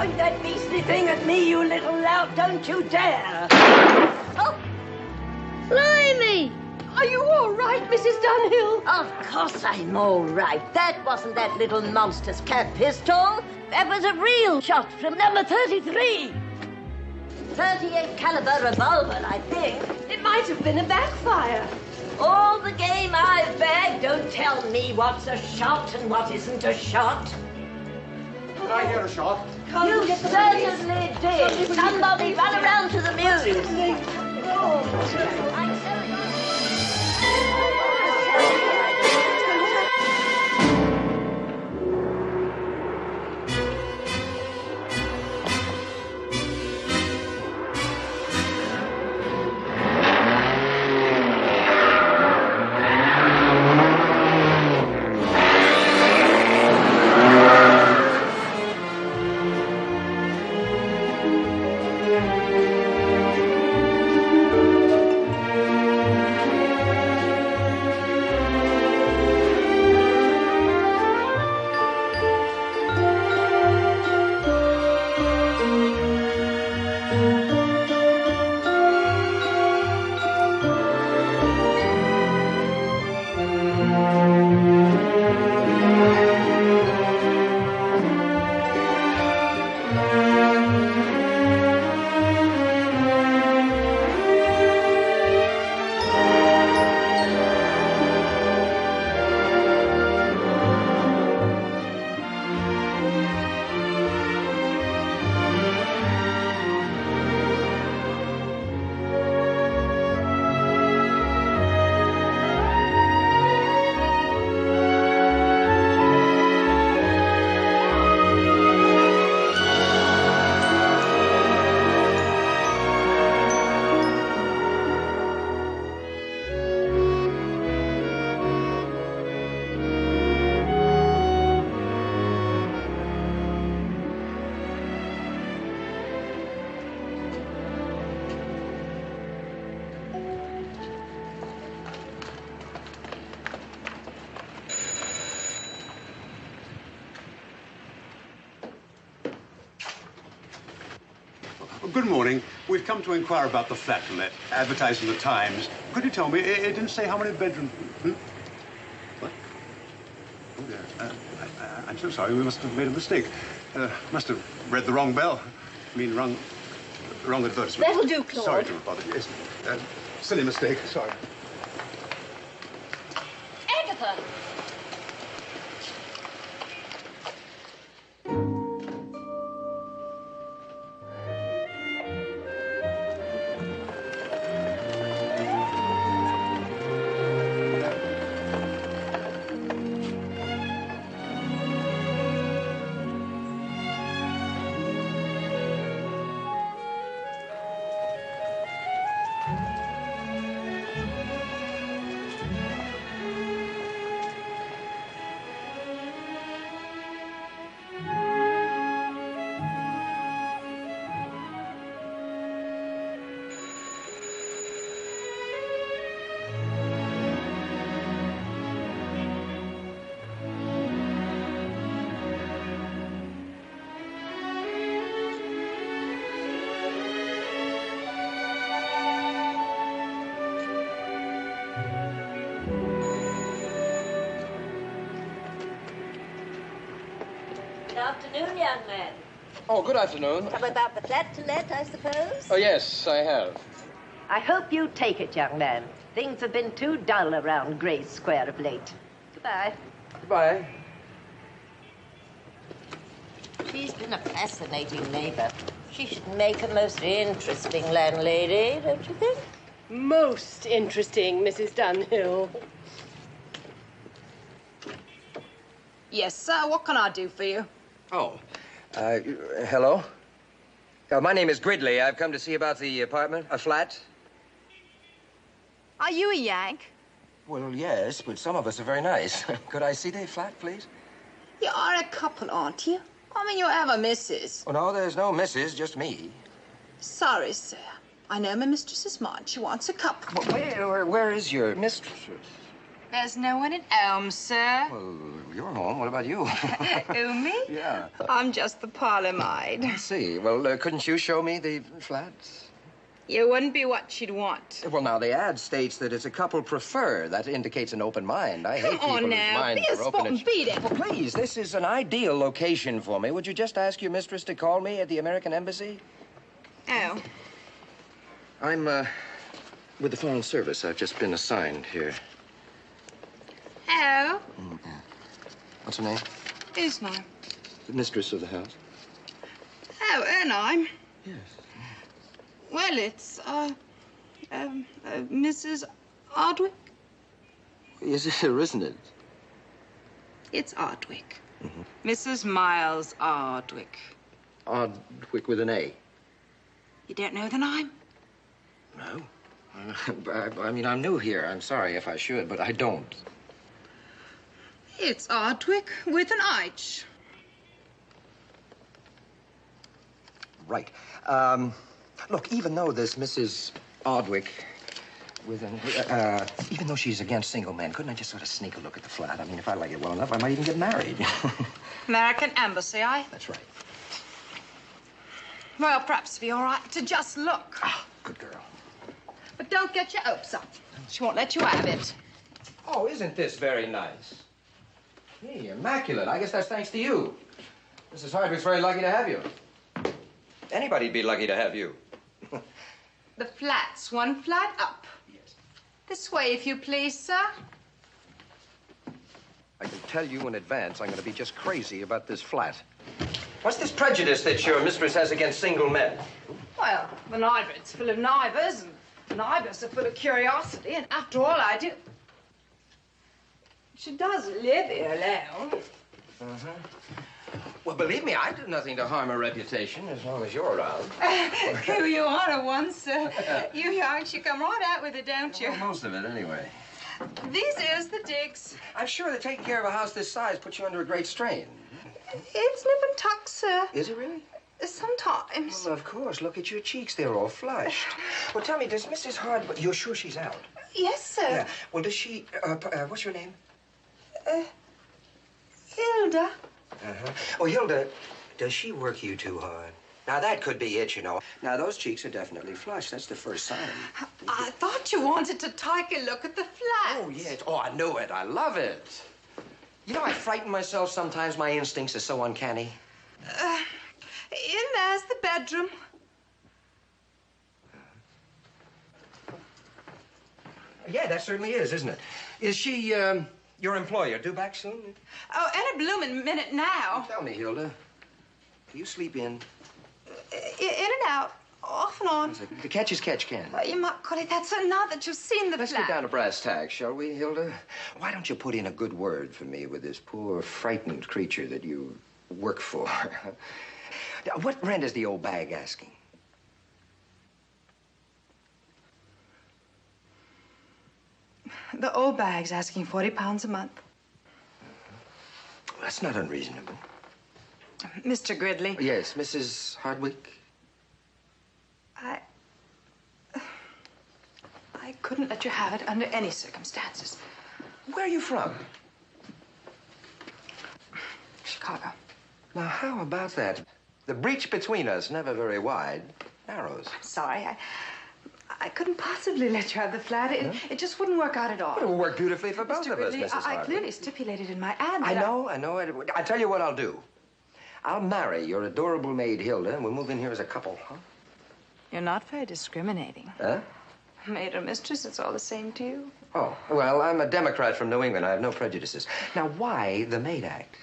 point that beastly thing at me, you little lout. Don't you dare. Oh! Blimey! Are you all right, Mrs. Dunhill? Of course I'm all right. That wasn't that little monster's cat pistol. That was a real shot from number 33. 38 caliber revolver, I think. It might have been a backfire. All the game I've bagged. Don't tell me what's a shot and what isn't a shot. Did I hear a shot? You certainly did. Somebody run around to the mews. Good morning. We've come to inquire about the flat to let, advertised in the Times. Could you tell me, it didn't say how many bedrooms... What? Oh, dear. I'm so sorry. We must have made a mistake. Must have read the wrong bell. I mean, wrong advertisement. That'll do, Claude. Sorry to have bothered you. Yes. Silly mistake. Sorry. Agatha! Good afternoon, young man. Oh, good afternoon. Come about the flat to let, I suppose? Oh, yes, I have. I hope you take it, young man. Things have been too dull around Gray's Square of late. Goodbye. Goodbye. She's been a fascinating neighbor. She should make a most interesting landlady, don't you think? Most interesting, Mrs. Dunhill. Yes, sir. What can I do for you? Oh, hello? My name is Gridley. I've come to see about the apartment, a flat. Are you a Yank? Well, yes, but some of us are very nice. Could I see the flat, please? You are a couple, aren't you? I mean, you have a missus. Oh, no, there's no missus, just me. Sorry, sir. I know my mistress is mine. She wants a couple. Well, where is your mistress? There's no one at home, sir. Well, you're home. What about you? Who, me? Yeah. I'm just the parlor maid. I see. Well, couldn't you show me the flats? You wouldn't be what she'd want. Well, now, the ad states that it's a couple prefer. That indicates an open mind. I hate people whose minds be a are sport open. and beat it. Well, please, this is an ideal location for me. Would you just ask your mistress to call me at the American Embassy? Oh. I'm, with the Foreign Service. I've just been assigned here. Oh. What's her name? Whose name? The mistress of the house. Oh, her name? Yes. Well, it's, Mrs. Ardwick. Is it, or isn't it? It's Ardwick. Mrs. Miles Ardwick. Ardwick with an A. You don't know the name? No. I mean, I'm new here. I'm sorry if I should, but I don't. It's Ardwick with an H. Right. Look, even though this Mrs. Ardwick with an... even though she's against single men, couldn't I just sort of sneak a look at the flat? I mean, if I like it well enough, I might even get married. American Embassy, eh? That's right. Well, perhaps it'd be all right to just look. Ah, good girl. But don't get your hopes up. She won't let you have it. Oh, isn't this very nice? Hey, immaculate. I guess that's thanks to you. Mrs. Hardwick's very lucky to have you. Anybody'd be lucky to have you. The flat's one flat up. Yes. This way, if you please, sir. I can tell you in advance I'm going to be just crazy about this flat. What's this prejudice that your mistress has against single men? Well, the neighborhood's full of neighbors, and the neighbors are full of curiosity, and after all, I do... She does live here alone. Well, believe me, I do nothing to harm her reputation as long as you're around. Here you are at once, sir. You youngs, you come right out with it, don't you? Well, most of it, anyway. These is the digs. I'm sure that taking care of a house this size puts you under a great strain. It's nip and tuck, sir. Is it really? Sometimes. Well, of course. Look at your cheeks. They're all flushed. Well, tell me, does Mrs. Hardwick... You're sure she's out? Yes, sir. Yeah. Well, does she... what's your name? Hilda. Oh, Hilda, does she work you too hard? Now, that could be it, you know. Now, those cheeks are definitely flushed. That's the first sign. I thought you wanted to take a look at the flat. Oh, yes. Oh, I knew it. I love it. You know, I frighten myself sometimes. My instincts are so uncanny. In there's the bedroom. Yeah, that certainly is, isn't it? Is she, your employer due back soon? Oh, any blooming minute now. Tell me, Hilda, do you sleep in? In and out, off and on. The catch is catch, Ken. Well, you might call it that, sir, now that you've seen the Let's flat. get down to brass tacks, shall we, Hilda? Why don't you put in a good word for me with this poor, frightened creature that you work for? What rent is the old bag asking? The old bag's asking £40 a month. Well, that's not unreasonable. Mr. Gridley. Yes, Mrs. Hardwick. I couldn't let you have it under any circumstances. Where are you from? Chicago. Now, how about that? The breach between us, never very wide, narrows. Sorry, I couldn't possibly let you have the flat. It just wouldn't work out at all. It will work beautifully for both Mr. of us, Gridley, Mrs. I Hardwick. clearly stipulated in my ad I that know. I'll tell you what I'll do. I'll marry your adorable maid, Hilda, and we'll move in here as a couple, huh? You're not very discriminating. Huh? Maid or mistress, it's all the same to you. Oh, well, I'm a Democrat from New England. I have no prejudices. Now, why the Maid Act?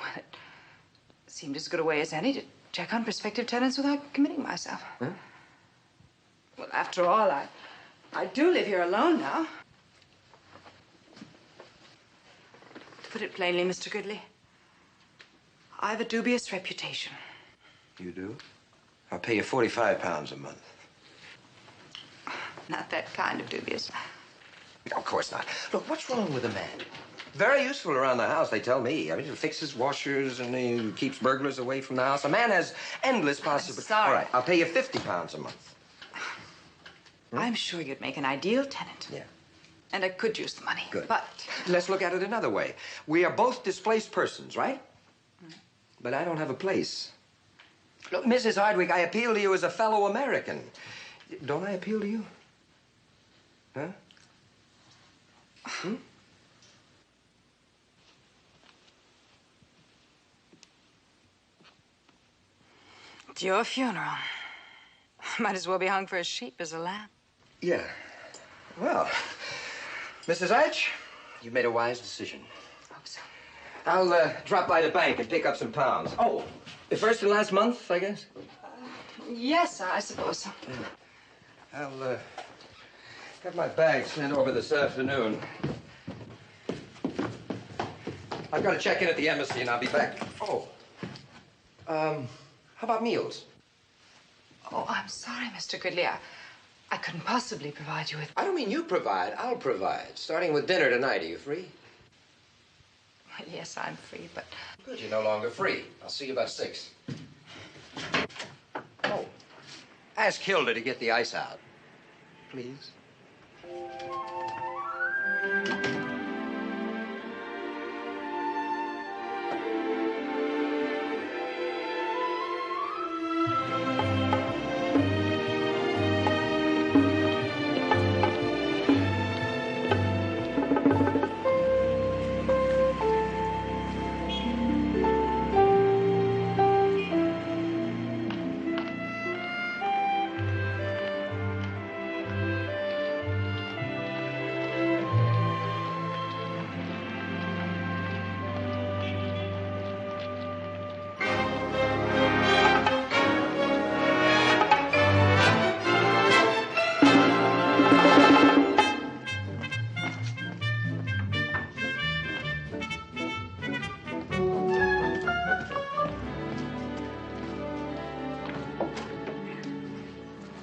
Well, it seemed as good a way as any to check on prospective tenants without committing myself. Huh? Well, after all, I do live here alone now. To put it plainly, Mr. Gridley, I have a dubious reputation. You do? I'll pay you £45 a month. Not that kind of dubious. Of course not. Look, what's wrong with a man? Very useful around the house, they tell me. I mean, he fixes washers and he keeps burglars away from the house. A man has endless possibilities. sorry. All right, I'll pay you £50 a month. I'm sure you'd make an ideal tenant. Yeah. And I could use the money. Good. But Let's look at it another way. We are both displaced persons, right? But I don't have a place. Look, Mrs. Hardwick, I appeal to you as a fellow American. Don't I appeal to you? Huh? Hmm? it's your funeral. Might as well be hung for a sheep as a lamb. Yeah. Well, Mrs. Arch, you've made a wise decision. Hope so. I'll drop by the bank and pick up some pounds. Oh, the first and last month, I guess? Yes, I suppose so. I'll have my bag sent over this afternoon. I've got to check in at the embassy and I'll be back. Oh. How about meals? Oh, I'm sorry, Mr. Gridley. I couldn't possibly provide you with... I don't mean you provide, I'll provide. Starting with dinner tonight. Are you free? Yes, I'm free, but... Good, you're no longer free. I'll see you about 6. Oh. Ask Hilda to get the ice out. Please.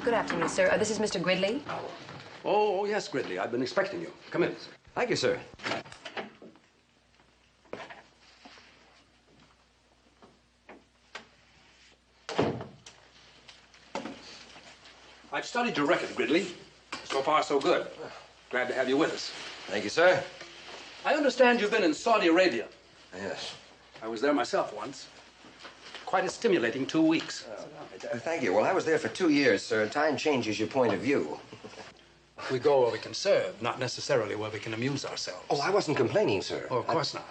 Good afternoon, sir. This is Mr. Gridley. Oh, yes, Gridley. I've been expecting you. Come in. Thank you, sir. I've studied your record, Gridley. So far, so good. Glad to have you with us. Thank you, sir. I understand you've been in Saudi Arabia. Yes. I was there myself once. Quite a stimulating 2 weeks. Thank you. Well, I was there for 2 years, sir. Time changes your point of view. We go where we can serve, not necessarily where we can amuse ourselves. Oh, I wasn't complaining, sir. Oh, of course not.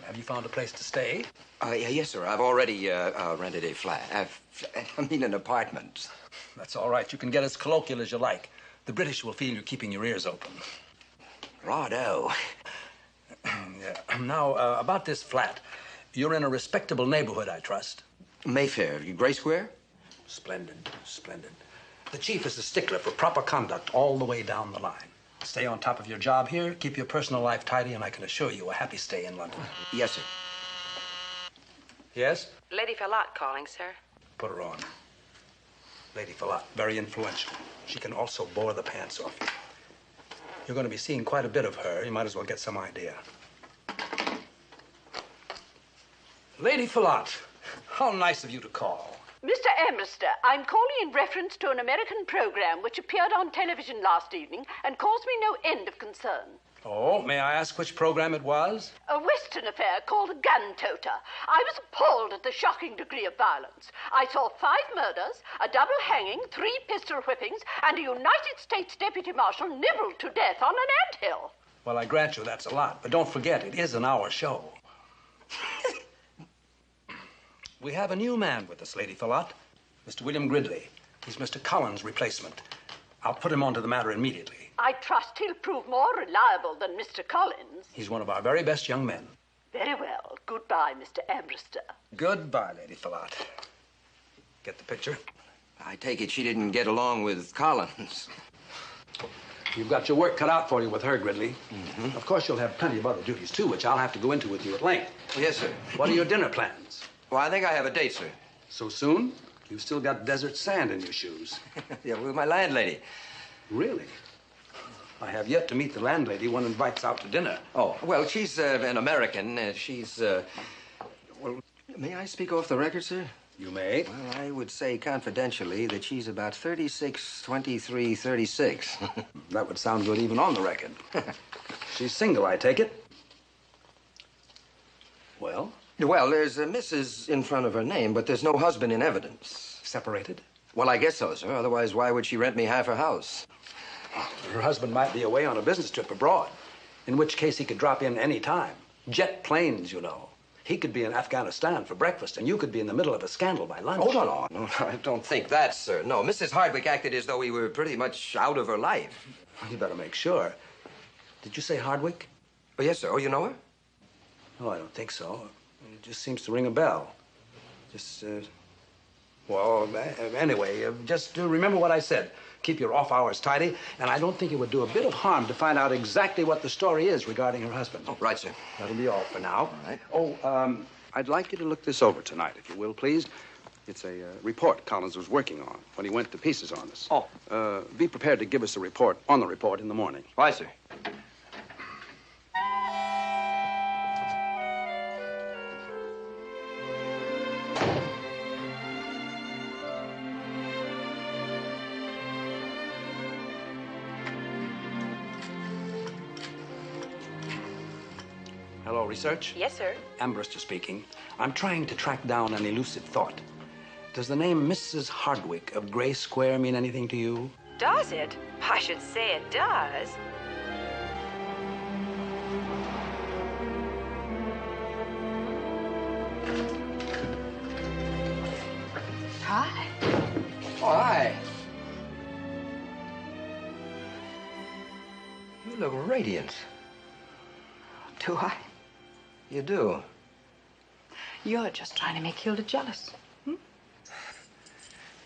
Have you found a place to stay? Yes, sir. I've already rented a flat. I mean, an apartment. That's all right. You can get as colloquial as you like. The British will feel you're keeping your ears open. Righto. Yeah. Now, about this flat. You're in a respectable neighborhood, I trust. Mayfair, Gray Square? Splendid, splendid. The chief is a stickler for proper conduct all the way down the line. Stay on top of your job here, keep your personal life tidy, and I can assure you a happy stay in London. Yes, sir. Yes? Lady Fallotte calling, sir. Put her on. Lady Fallotte, very influential. She can also bore the pants off you. You're going to be seeing quite a bit of her. You might as well get some idea. Lady Fallotte, how nice of you to call. Mr. Ambrister, I'm calling in reference to an American program which appeared on television last evening and caused me no end of concern. Oh, may I ask which program it was? A Western affair called The Gun Toter. I was appalled at the shocking degree of violence. I saw 5 murders, a double hanging, 3 pistol whippings, and a United States Deputy Marshal nibbled to death on an anthill. Well, I grant you that's a lot, but don't forget, it is an hour show. We have a new man with us, Lady Fallotte. Mr. William Gridley. He's Mr. Collins' replacement. I'll put him onto the matter immediately. I trust he'll prove more reliable than Mr. Collins. He's one of our very best young men. Very well. Goodbye, Mr. Ambrister. Goodbye, Lady Fallotte. Get the picture? I take it she didn't get along with Collins. You've got your work cut out for you with her, Gridley. Mm-hmm. Of course, you'll have plenty of other duties, too, which I'll have to go into with you at length. Yes, sir. What are your dinner plans? Well, I think I have a date, sir. So soon? You've still got desert sand in your shoes. Yeah, with my landlady. Really? I have yet to meet the landlady one invites out to dinner. Oh, well, she's an American. Well, may I speak off the record, sir? You may. Well, I would say confidentially that she's about 36, 23, 36. That would sound good even on the record. She's single, I take it. Well? Well, there's a Mrs. in front of her name, but there's no husband in evidence. Separated? Well, I guess so, sir. Otherwise, why would she rent me half her house? Her husband might be away on a business trip abroad, in which case he could drop in any time. Jet planes, you know. He could be in Afghanistan for breakfast, and you could be in the middle of a scandal by lunch. Oh, no, I don't think that, sir. No, Mrs. Hardwick acted as though we were pretty much out of her life. You better make sure. Did you say Hardwick? Oh, yes, sir. Oh, you know her? Oh, I don't think so. It just seems to ring a bell. Just, well, anyway, just remember what I said. Keep your off hours tidy, and I don't think it would do a bit of harm to find out exactly what the story is regarding her husband. Oh, right, sir. That'll be all for now. All right. Oh, I'd like you to look this over tonight, if you will, please. It's a report Collins was working on when he went to pieces on us. Oh. Be prepared to give us a report on the report in the morning. Right, sir. Hello, research? Yes, sir. Ambrister speaking. I'm trying to track down an elusive thought. Does the name Mrs. Hardwick of Gray Square mean anything to you? Does it? I should say it does. Hi. Oh, hi. You look radiant. Do I? You do. You're just trying to make Hilda jealous.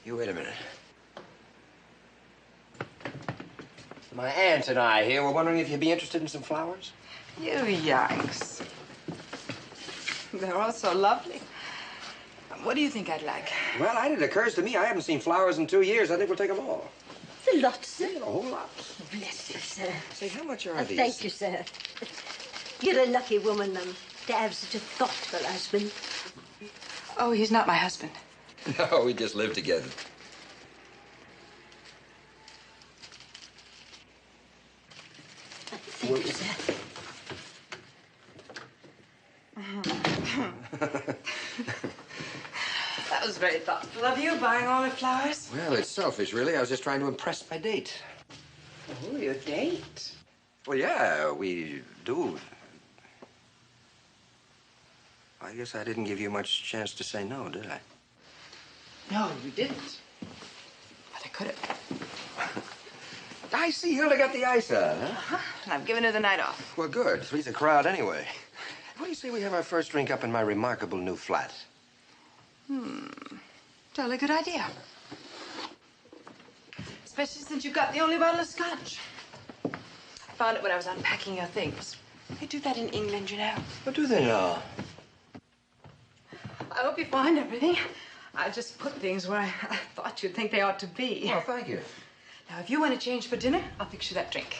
You wait a minute. My aunt and I here were wondering if you'd be interested in some flowers. You yikes. They're all so lovely. What do you think I'd like? Well, it occurs to me I haven't seen flowers in 2 years. I think we'll take them all. It's a lot, sir. A whole lot. Bless you, sir. Say, how much are these? Thank you, sir. You're a lucky woman, to have such a thoughtful husband. Oh, he's not my husband. No, we just live together. Thank you, sir. That was very thoughtful of you, buying all her flowers. Well, it's selfish, really. I was just trying to impress my date. Oh, your date? Well, yeah, we do. I guess I didn't give you much chance to say no, did I? No, you didn't. But I could have. I see Hilda got the ice out, huh? Uh-huh. And I've given her the night off. Well, good. Three's a crowd anyway. What do you say we have our first drink up in my remarkable new flat? Jolly good idea. Especially since you've got the only bottle of scotch. I found it when I was unpacking your things. They do that in England, you know. What do they know? I hope you find everything. I just put things where I thought you'd think they ought to be. Well, thank you. Now, if you want to change for dinner, I'll fix you that drink.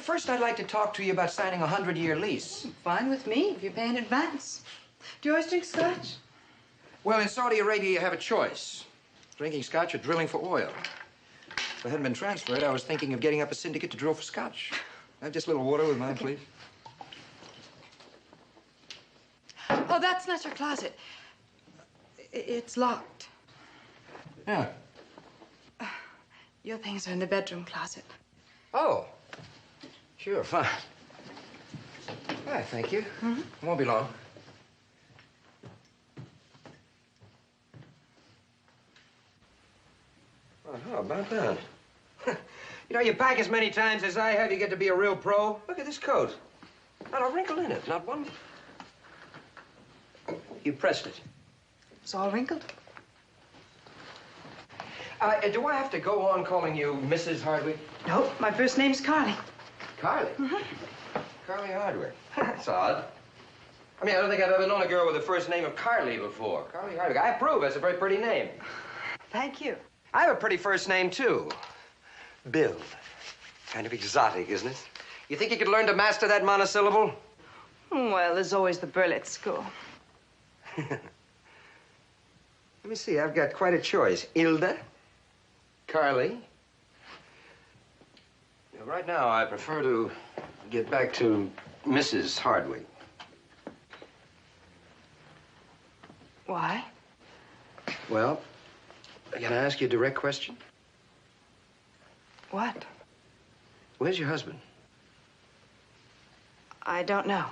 First, I'd like to talk to you about signing a 100-year lease. Fine with me, if you pay in advance. Do you always drink scotch? Well, in Saudi Arabia, you have a choice. Drinking scotch or drilling for oil. If I hadn't been transferred, I was thinking of getting up a syndicate to drill for scotch. Have just a little water with mine, please. Oh, that's not your closet. It's locked. Yeah. Your things are in the bedroom closet. Oh. Sure, fine. All right, thank you. Won't be long. Well, how about that? You know, you pack as many times as I have, you get to be a real pro. Look at this coat. Not a wrinkle in it, not one. You pressed it. It's all wrinkled. Do I have to go on calling you Mrs. Hardwick? No, my first name's Carly. Carly? Carly Hardwick. That's odd. I mean, I don't think I've ever known a girl with the first name of Carly before. Carly Hardwick. I approve. That's a very pretty name. Thank you. I have a pretty first name, too. Bill. Kind of exotic, isn't it? You think you could learn to master that monosyllable? Well, there's always the Burl at school. Let me see, I've got quite a choice. Ilda, Carly. Right now, I prefer to get back to Mrs. Hardwick. Why? Well, can I ask you a direct question? What? Where's your husband? I don't know.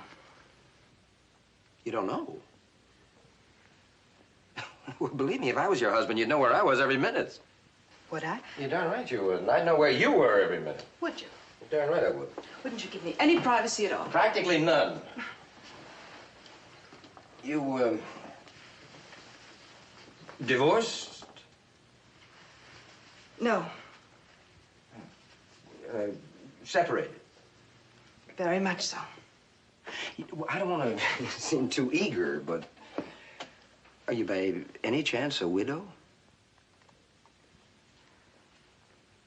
You don't know? Well, believe me, if I was your husband, you'd know where I was every minute. Would I? You're darn right you would. And I'd know where you were every minute. Would you? You're darn right I would. Wouldn't you give me any privacy at all? Practically none. You, divorced? No. Separated? Very much so. I don't want to seem too eager, but are you by any chance a widow?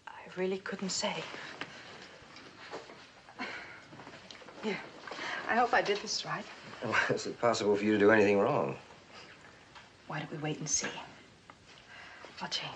I really couldn't say. Here. I hope I did this right. Well, is it possible for you to do anything wrong? Why don't we wait and see? I'll change.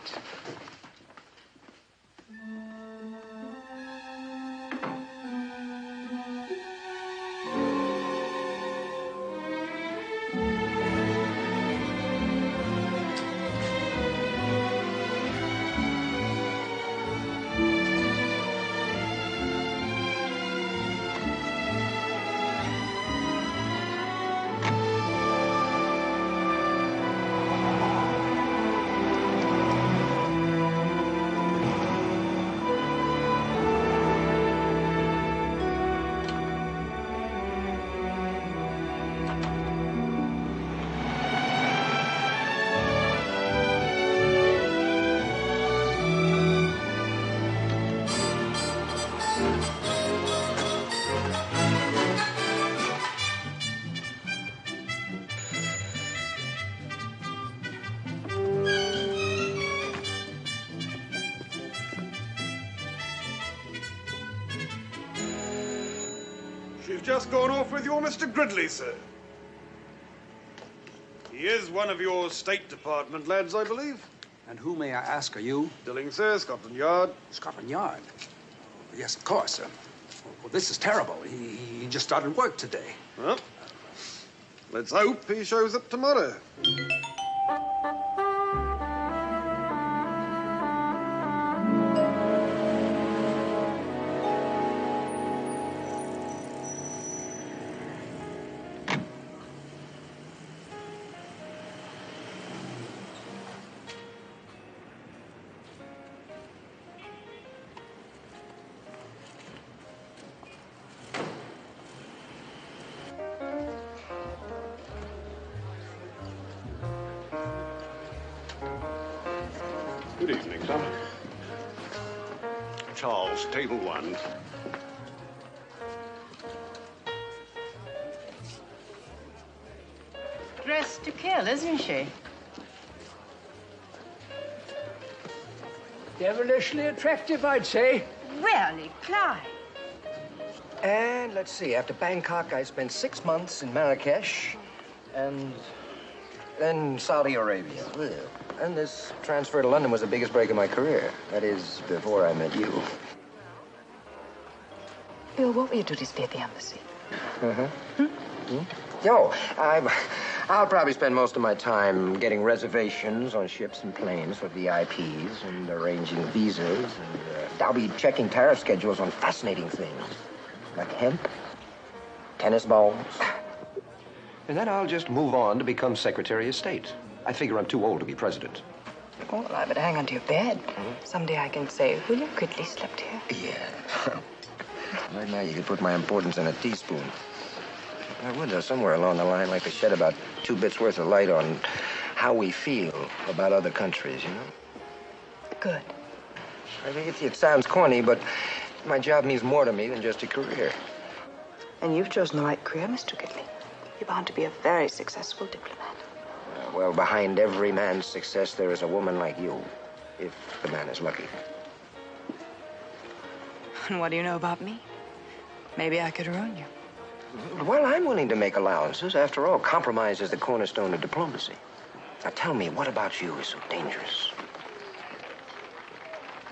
She's just gone off with your Mr. Gridley, sir. He is one of your State Department lads, I believe. And who, may I ask, are you? Dilling, sir, Scotland Yard. Scotland Yard? Yes, of course. Well, this is terrible. He just started work today. Well, let's hope he shows up tomorrow. Good evening, sir. Charles, table one. Dressed to kill, isn't she? Devilishly attractive, I'd say. Really, Clive? And let's see, after Bangkok, I spent 6 months in Marrakesh and then Saudi Arabia. And this transfer to London was the biggest break of my career. That is, before I met you. Bill, what were your duties be at the embassy? Yo, I'll probably spend most of my time getting reservations on ships and planes for VIPs and arranging visas. And I'll be checking tariff schedules on fascinating things like hemp, tennis balls. And then I'll just move on to become Secretary of State. I figure I'm too old to be president. Well, I would hang onto your bed. Someday I can say, William Gridley slept here. Yeah. Right now, you could put my importance in a teaspoon. I would, somewhere along the line, like to shed about 2 bits worth of light on how we feel about other countries, you know? Good. I mean, it sounds corny, but my job means more to me than just a career. And you've chosen the right career, Mr. Gridley. You're bound to be a very successful diplomat. Well, behind every man's success, there is a woman like you, if the man is lucky. And what do you know about me? Maybe I could ruin you. Well, I'm willing to make allowances. After all, compromise is the cornerstone of diplomacy. Now tell me, what about you is so dangerous?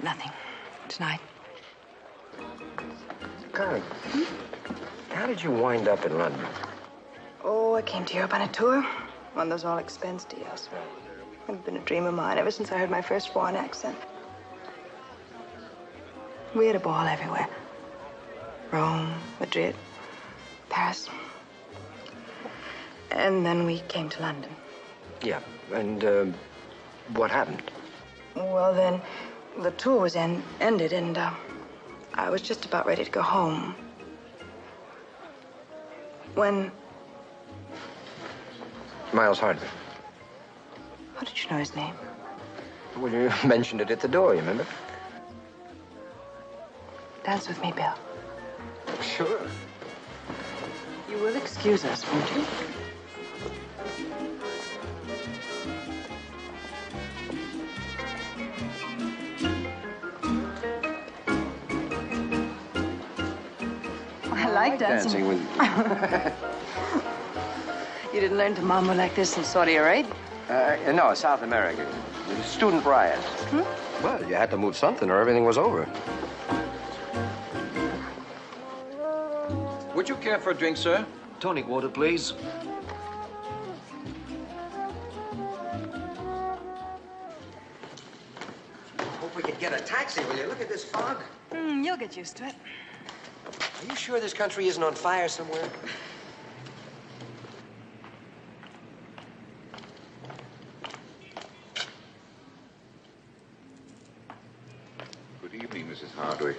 Nothing. Tonight. Carly, how did you wind up in London? Oh, I came to Europe on a tour. One of those all-expense deals. It's been a dream of mine ever since I heard my first foreign accent. We had a ball everywhere. Rome, Madrid, Paris. And then we came to London. Yeah, and what happened? Well, then, the tour was ended, and I was just about ready to go home. When... Miles Hardwick. How did you know his name? Well, you mentioned it at the door, you remember? Dance with me, Bill. Sure. You will excuse us, won't you? I like dancing with you. You didn't learn to mambo like this in Saudi Arabia? No, South America. Student riots. Well, you had to move something or everything was over. Would you care for a drink, sir? Tonic water, please. Hope we could get a taxi, will you? Look at this fog. You'll get used to it. Are you sure this country isn't on fire somewhere? Good evening, Mrs. Hardwick.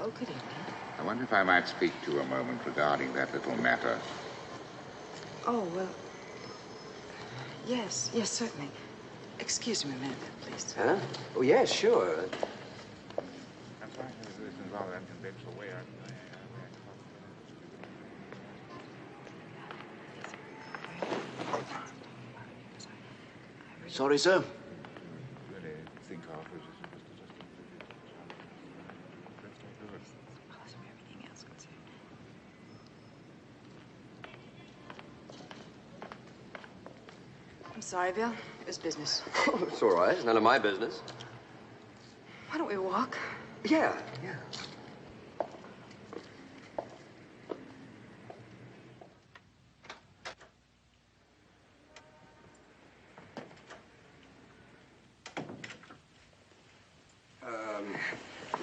Oh, good evening. I wonder if I might speak to you a moment regarding that little matter. Oh, well... Yes, certainly. Excuse me a minute, please. Huh? Oh, yes, sure. That's right. This is rather unconventional way. Sorry, sir. Really think of it. I'm sorry, Bill. It was business. Oh, it's all right. It's none of my business. Why don't we walk? Yeah.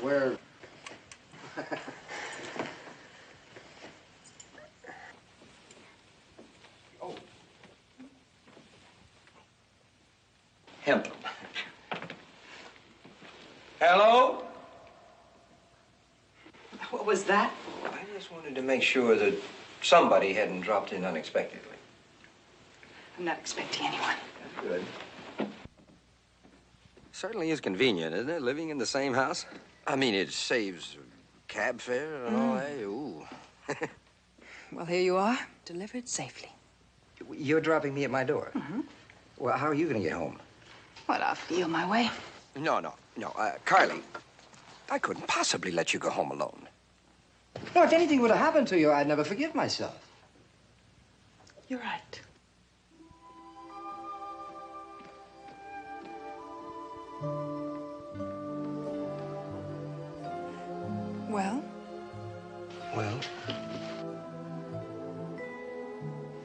Where... Oh. Him. Hello? What was that? I just wanted to make sure that somebody hadn't dropped in unexpectedly. I'm not expecting anyone. Good. Certainly is convenient, isn't it, living in the same house? I mean, it saves cab fare and all that. Ooh. Well, here you are, delivered safely. You're dropping me at my door? Mm-hmm. Well, how are you going to get home? Well, I'll feel my way. No. Carly, I couldn't possibly let you go home alone. No, if anything would have happened to you, I'd never forgive myself. You're right. Well? Well,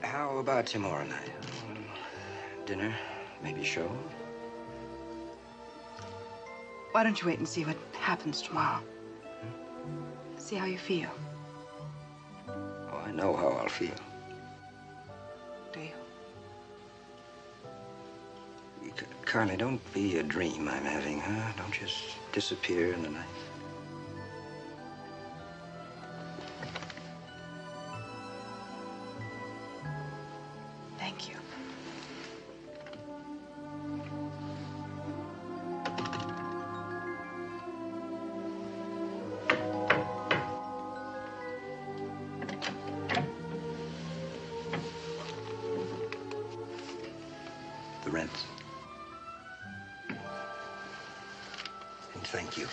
how about tomorrow night? Dinner, maybe a show? Why don't you wait and see what happens tomorrow? See how you feel. Oh, I know how I'll feel. Do you? Carly, don't be a dream I'm having, huh? Don't just disappear in the night. Thank you. The rent. And thank you.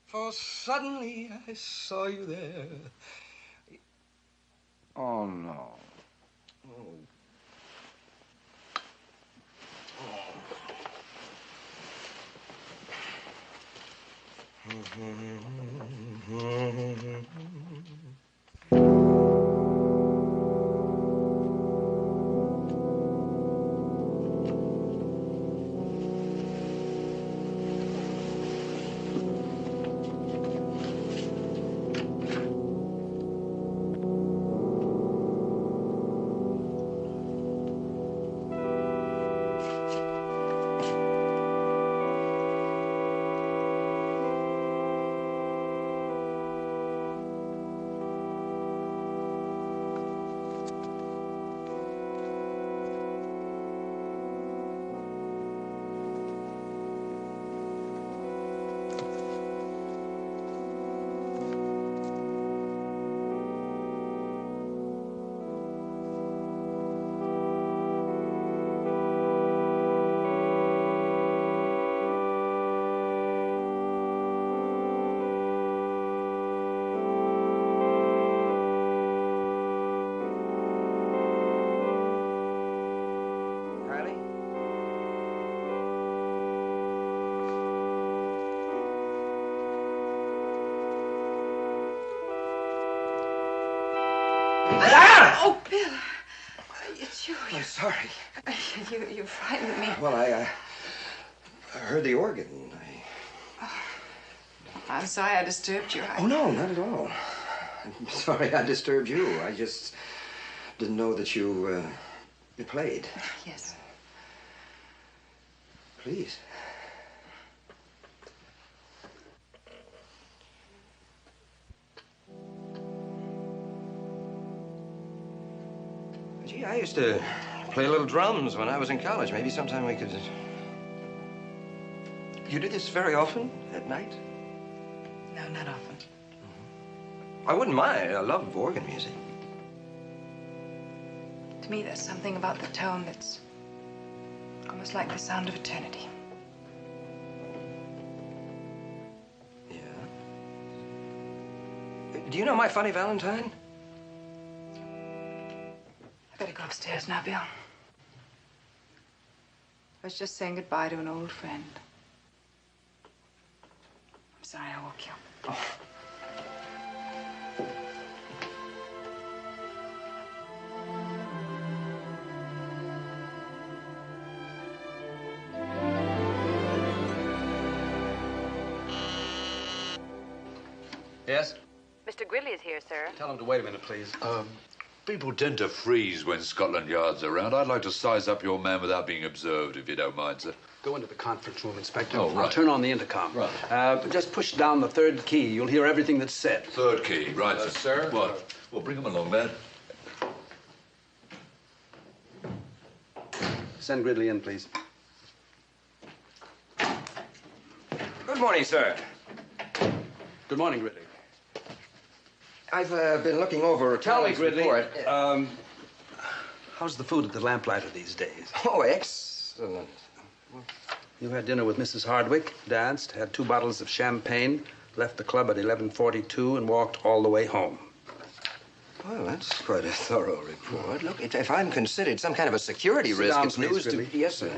For suddenly I saw you there. Oh, no. Oh. Oh, Bill. It's you. I'm sorry. You frightened me. Well, I heard the organ. I'm sorry I disturbed you. Oh, no, not at all. I'm sorry I disturbed you. I just didn't know that you played. Yes. Please. Gee, I used to play little drums when I was in college. Maybe sometime we could... You do this very often at night? No, not often. I wouldn't mind. I love organ music. To me, there's something about the tone that's almost like the sound of eternity. Yeah. Do you know My Funny Valentine? I better go upstairs now, Bill. I was just saying goodbye to an old friend. I'm sorry I woke you. Oh. Yes? Mr. Gridley is here, sir. Tell him to wait a minute, please. People tend to freeze when Scotland Yard's around. I'd like to size up your man without being observed, if you don't mind, sir. Go into the conference room, Inspector. Oh, right. I'll turn on the intercom. Right. Just push down the third key. You'll hear everything that's said. Third key, right, sir. What? Well, bring him along, man. Send Gridley in, please. Good morning, sir. Good morning, Gridley. I've been looking over Tell me, Tally's Gridley, report. how's the food at the Lamplighter these days? Oh, excellent. You had dinner with Mrs. Hardwick, danced, had 2 bottles of champagne, left the club at 11:42, and walked all the way home. Well, that's quite a thorough report. Look, if I'm considered some kind of a security risk, down, it's please, news to... Gridley. Yes, sir.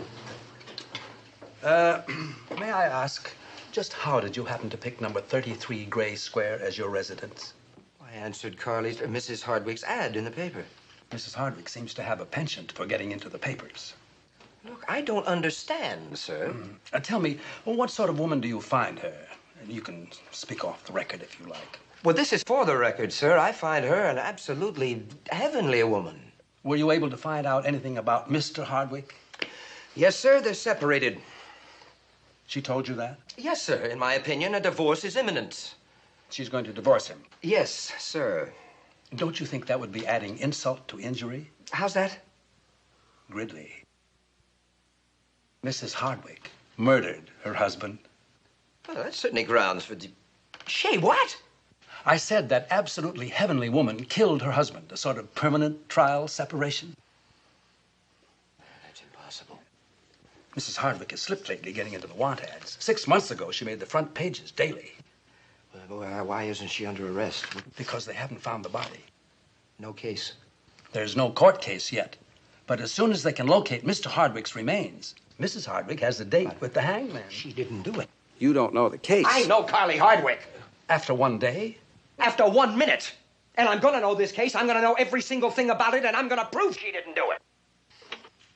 May I ask, just how did you happen to pick number 33 Gray Square as your residence? I answered Mrs. Hardwick's ad in the paper. Mrs. Hardwick seems to have a penchant for getting into the papers. Look, I don't understand, sir. Tell me, what sort of woman do you find her? And you can speak off the record if you like. Well, this is for the record, sir. I find her an absolutely heavenly woman. Were you able to find out anything about Mr. Hardwick? Yes, sir. They're separated. She told you that? Yes, sir. In my opinion, a divorce is imminent. She's going to divorce him? Yes, sir. Don't you think that would be adding insult to injury? How's that? Gridley. Mrs. Hardwick murdered her husband. Well, that's certainly grounds for... She what? I said that absolutely heavenly woman killed her husband, a sort of permanent trial separation. That's impossible. Mrs. Hardwick has slipped lately getting into the want ads. 6 months ago, she made the front pages daily. Why isn't she under arrest? Because they haven't found the body. No case. There's no court case yet. But as soon as they can locate Mr. Hardwick's remains, Mrs. Hardwick has a date with the hangman. She didn't do it. You don't know the case. I know Carly Hardwick. After one day? After 1 minute. And I'm gonna know this case. I'm gonna know every single thing about it, and I'm gonna prove she didn't do it.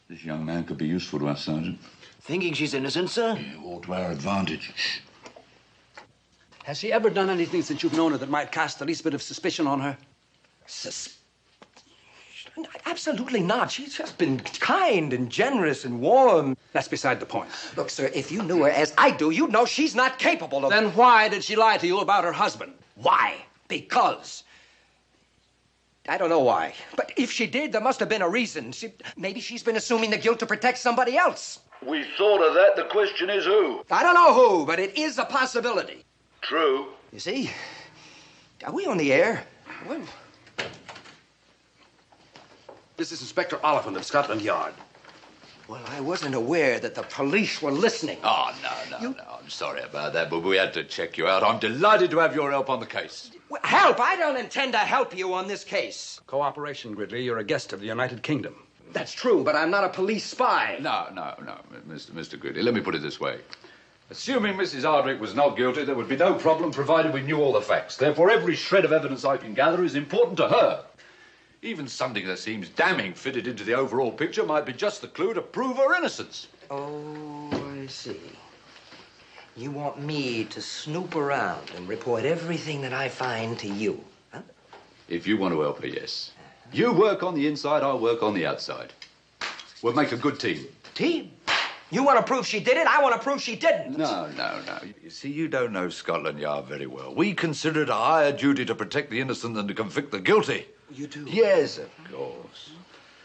This young man could be useful to us, Sergeant. Thinking she's innocent, sir? Yeah, all to our advantage. Has she ever done anything since you've known her that might cast the least bit of suspicion on her? Absolutely not. She's just been kind and generous and warm. That's beside the point. Look, sir, if you knew her as I do, you'd know she's not capable of... Then why did she lie to you about her husband? Why? Because... I don't know why. But if she did, there must have been a reason. Maybe she's been assuming the guilt to protect somebody else. We thought of that. The question is who? I don't know who, but it is a possibility. True. You see? Are we on the air? Well... This is Inspector Oliphant of Scotland Yard. Well, I wasn't aware that the police were listening. Oh, no. I'm sorry about that, but we had to check you out. I'm delighted to have your help on the case. Help? I don't intend to help you on this case. Cooperation, Gridley. You're a guest of the United Kingdom. That's true, but I'm not a police spy. No, Mr. Gridley. Let me put it this way. Assuming Mrs. Hardwick was not guilty, there would be no problem provided we knew all the facts. Therefore, every shred of evidence I can gather is important to her. Even something that seems damning fitted into the overall picture might be just the clue to prove her innocence. Oh, I see. You want me to snoop around and report everything that I find to you, huh? If you want to help her, yes. You work on the inside, I'll work on the outside. We'll make a good team. Team? You want to prove she did it? I want to prove she didn't. No. You see, you don't know Scotland Yard very well. We consider it a higher duty to protect the innocent than to convict the guilty. You do? Yes, of course.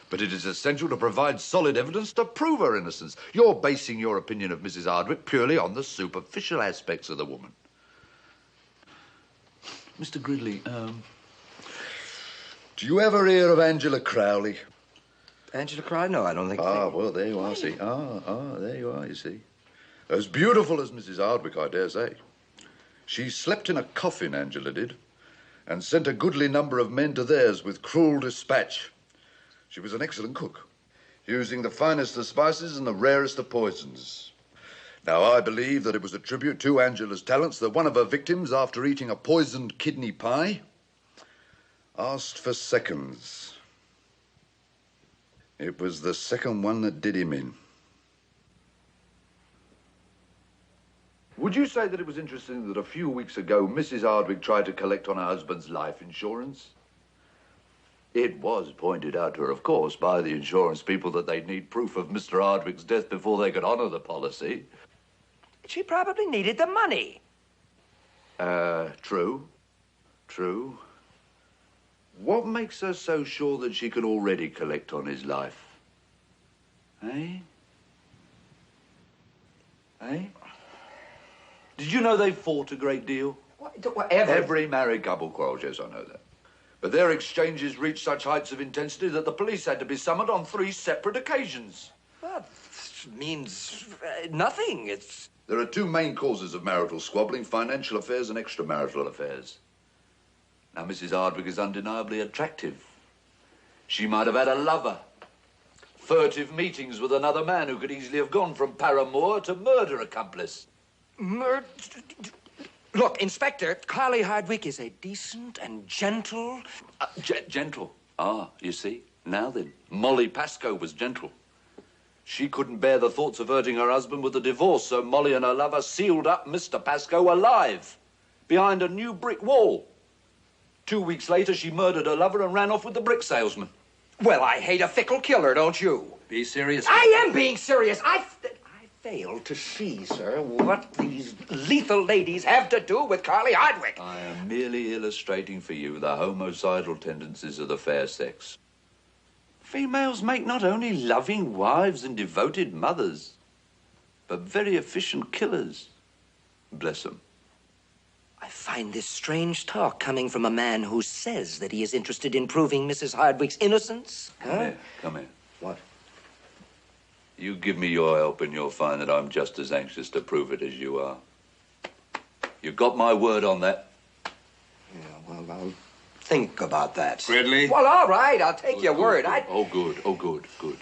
But it is essential to provide solid evidence to prove her innocence. You're basing your opinion of Mrs. Hardwick purely on the superficial aspects of the woman. Mr. Gridley, do you ever hear of Angela Crowley? Angela Crowley? No, I don't think... Well, there you are, see. There you are, you see. As beautiful as Mrs. Hardwick, I dare say. She slept in a coffin, Angela did, and sent a goodly number of men to theirs with cruel dispatch. She was an excellent cook, using the finest of spices and the rarest of poisons. Now, I believe that it was a tribute to Angela's talents that one of her victims, after eating a poisoned kidney pie, asked for seconds. It was the second one that did him in. Would you say that it was interesting that a few weeks ago Mrs. Hardwick tried to collect on her husband's life insurance? It was pointed out to her, of course, by the insurance people that they'd need proof of Mr. Hardwick's death before they could honor the policy. She probably needed the money. True. What makes her so sure that she could already collect on his life? Eh? Did you know they fought a great deal? Whatever. Every married couple quarrels, yes, I know that. But their exchanges reached such heights of intensity that the police had to be summoned on 3 separate occasions. Well, that means nothing. There are 2 main causes of marital squabbling: financial affairs and extramarital affairs. Now, Mrs. Hardwick is undeniably attractive. She might have had a lover. Furtive meetings with another man who could easily have gone from paramour to murder accomplice. Look, Inspector, Carly Hardwick is a decent and gentle... Gentle? You see? Now then, Molly Pascoe was gentle. She couldn't bear the thoughts of hurting her husband with a divorce, so Molly and her lover sealed up Mr. Pascoe alive behind a new brick wall. 2 weeks later, she murdered her lover and ran off with the brick salesman. Well, I hate a fickle killer, don't you? Be serious. I am being serious. I fail to see, sir, what these lethal ladies have to do with Carly Hardwick. I am merely illustrating for you the homicidal tendencies of the fair sex. Females make not only loving wives and devoted mothers, but very efficient killers. Bless them. I find this strange talk coming from a man who says that he is interested in proving Mrs. Hardwick's innocence. Come here. What? You give me your help and you'll find that I'm just as anxious to prove it as you are. You got my word on that? Yeah, well, I'll think about that. Gridley? Well, all right, I'll take your word. Oh, good. Oh, good, good.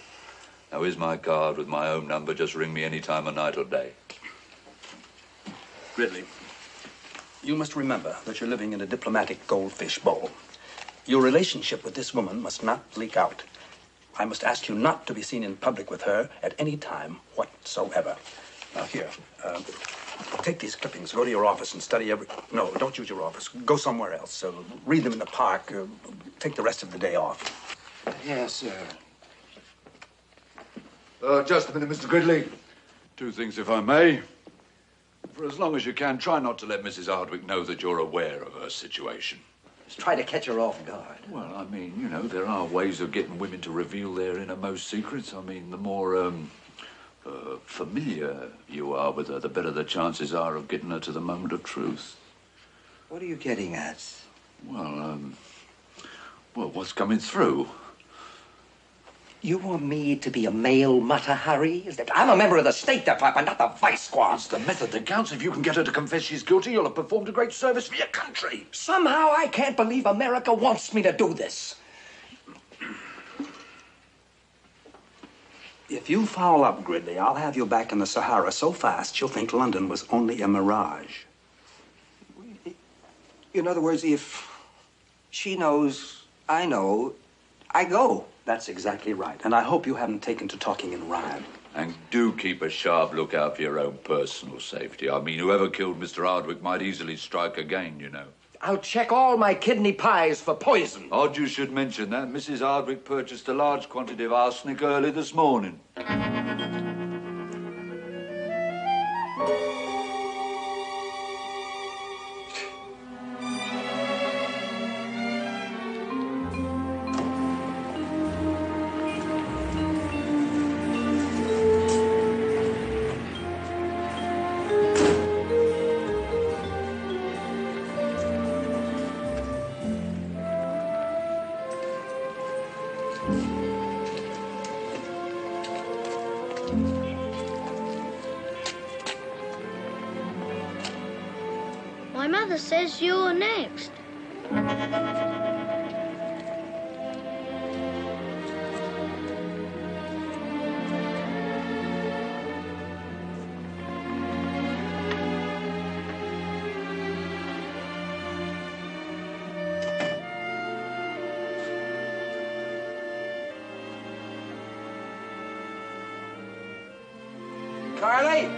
Now, here's my card with my home number. Just ring me any time of night or day. Gridley, you must remember that you're living in a diplomatic goldfish bowl. Your relationship with this woman must not leak out. I must ask you not to be seen in public with her at any time whatsoever. Now, here, take these clippings, go to your office and study every... No, don't use your office. Go somewhere else. Read them in the park. Take the rest of the day off. Yes, sir. Just a minute, Mr. Gridley. Two things, if I may. For as long as you can, try not to let Mrs. Ardwick know that you're aware of her situation. Just try to catch her off guard. Well, I mean, you know, there are ways of getting women to reveal their innermost secrets. I mean, the more, familiar you are with her, the better the chances are of getting her to the moment of truth. What are you getting at? Well, what's coming through? You want me to be a male Mata Hari? Is that... I'm a member of the State Department, not the Vice Squad. It's the method that counts. If you can get her to confess she's guilty, you'll have performed a great service for your country. Somehow I can't believe America wants me to do this. If you foul up, Gridley, I'll have you back in the Sahara so fast you'll think London was only a mirage. In other words, if she knows, I know, I go. That's exactly right. And I hope you haven't taken to talking in rhyme. And do keep a sharp lookout for your own personal safety. I mean, whoever killed Mr. Ardwick might easily strike again, you know. I'll check all my kidney pies for poison. Odd you should mention that. Mrs. Ardwick purchased a large quantity of arsenic early this morning. My mother says you're next. Carly!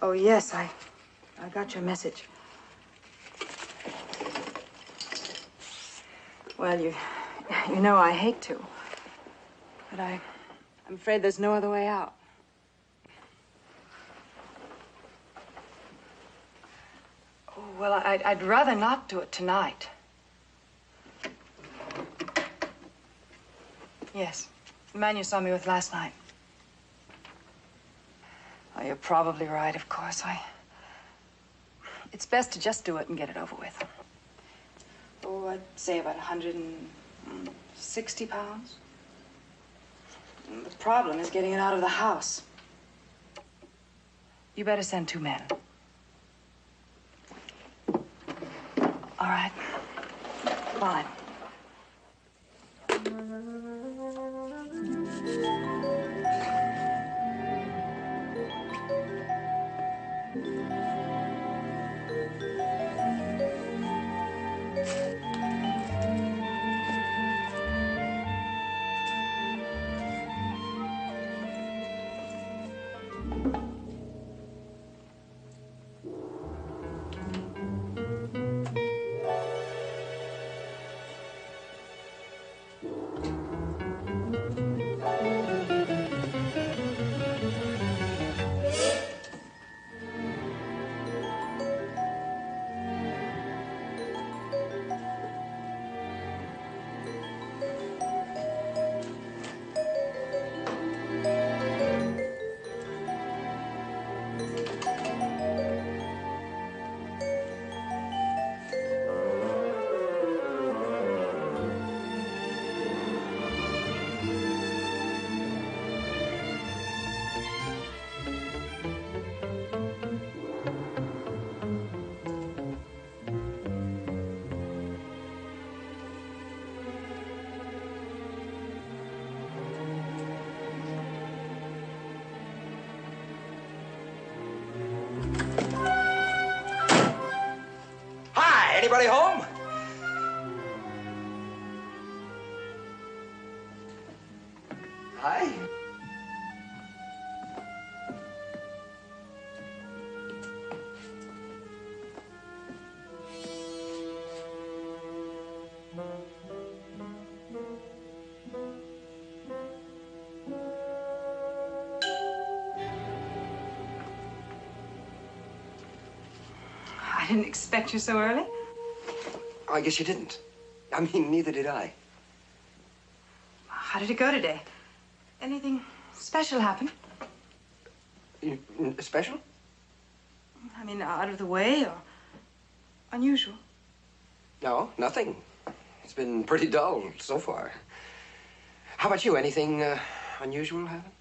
Oh, yes, I got your message. Well, you know I hate to. But I'm afraid there's no other way out. Oh, well, I'd rather not do it tonight. Yes, the man you saw me with last night. Oh, you're probably right, of course. It's best to just do it and get it over with. Oh, I'd say about 160 pounds. And the problem is getting it out of the house. You better send 2 men. All right. Fine. Anybody home? Hi. I didn't expect you so early. I guess you didn't. I mean, neither did I. How did it go today? Anything special happen? Special? I mean, out of the way or unusual? No, nothing. It's been pretty dull so far. How about you? Anything unusual happen?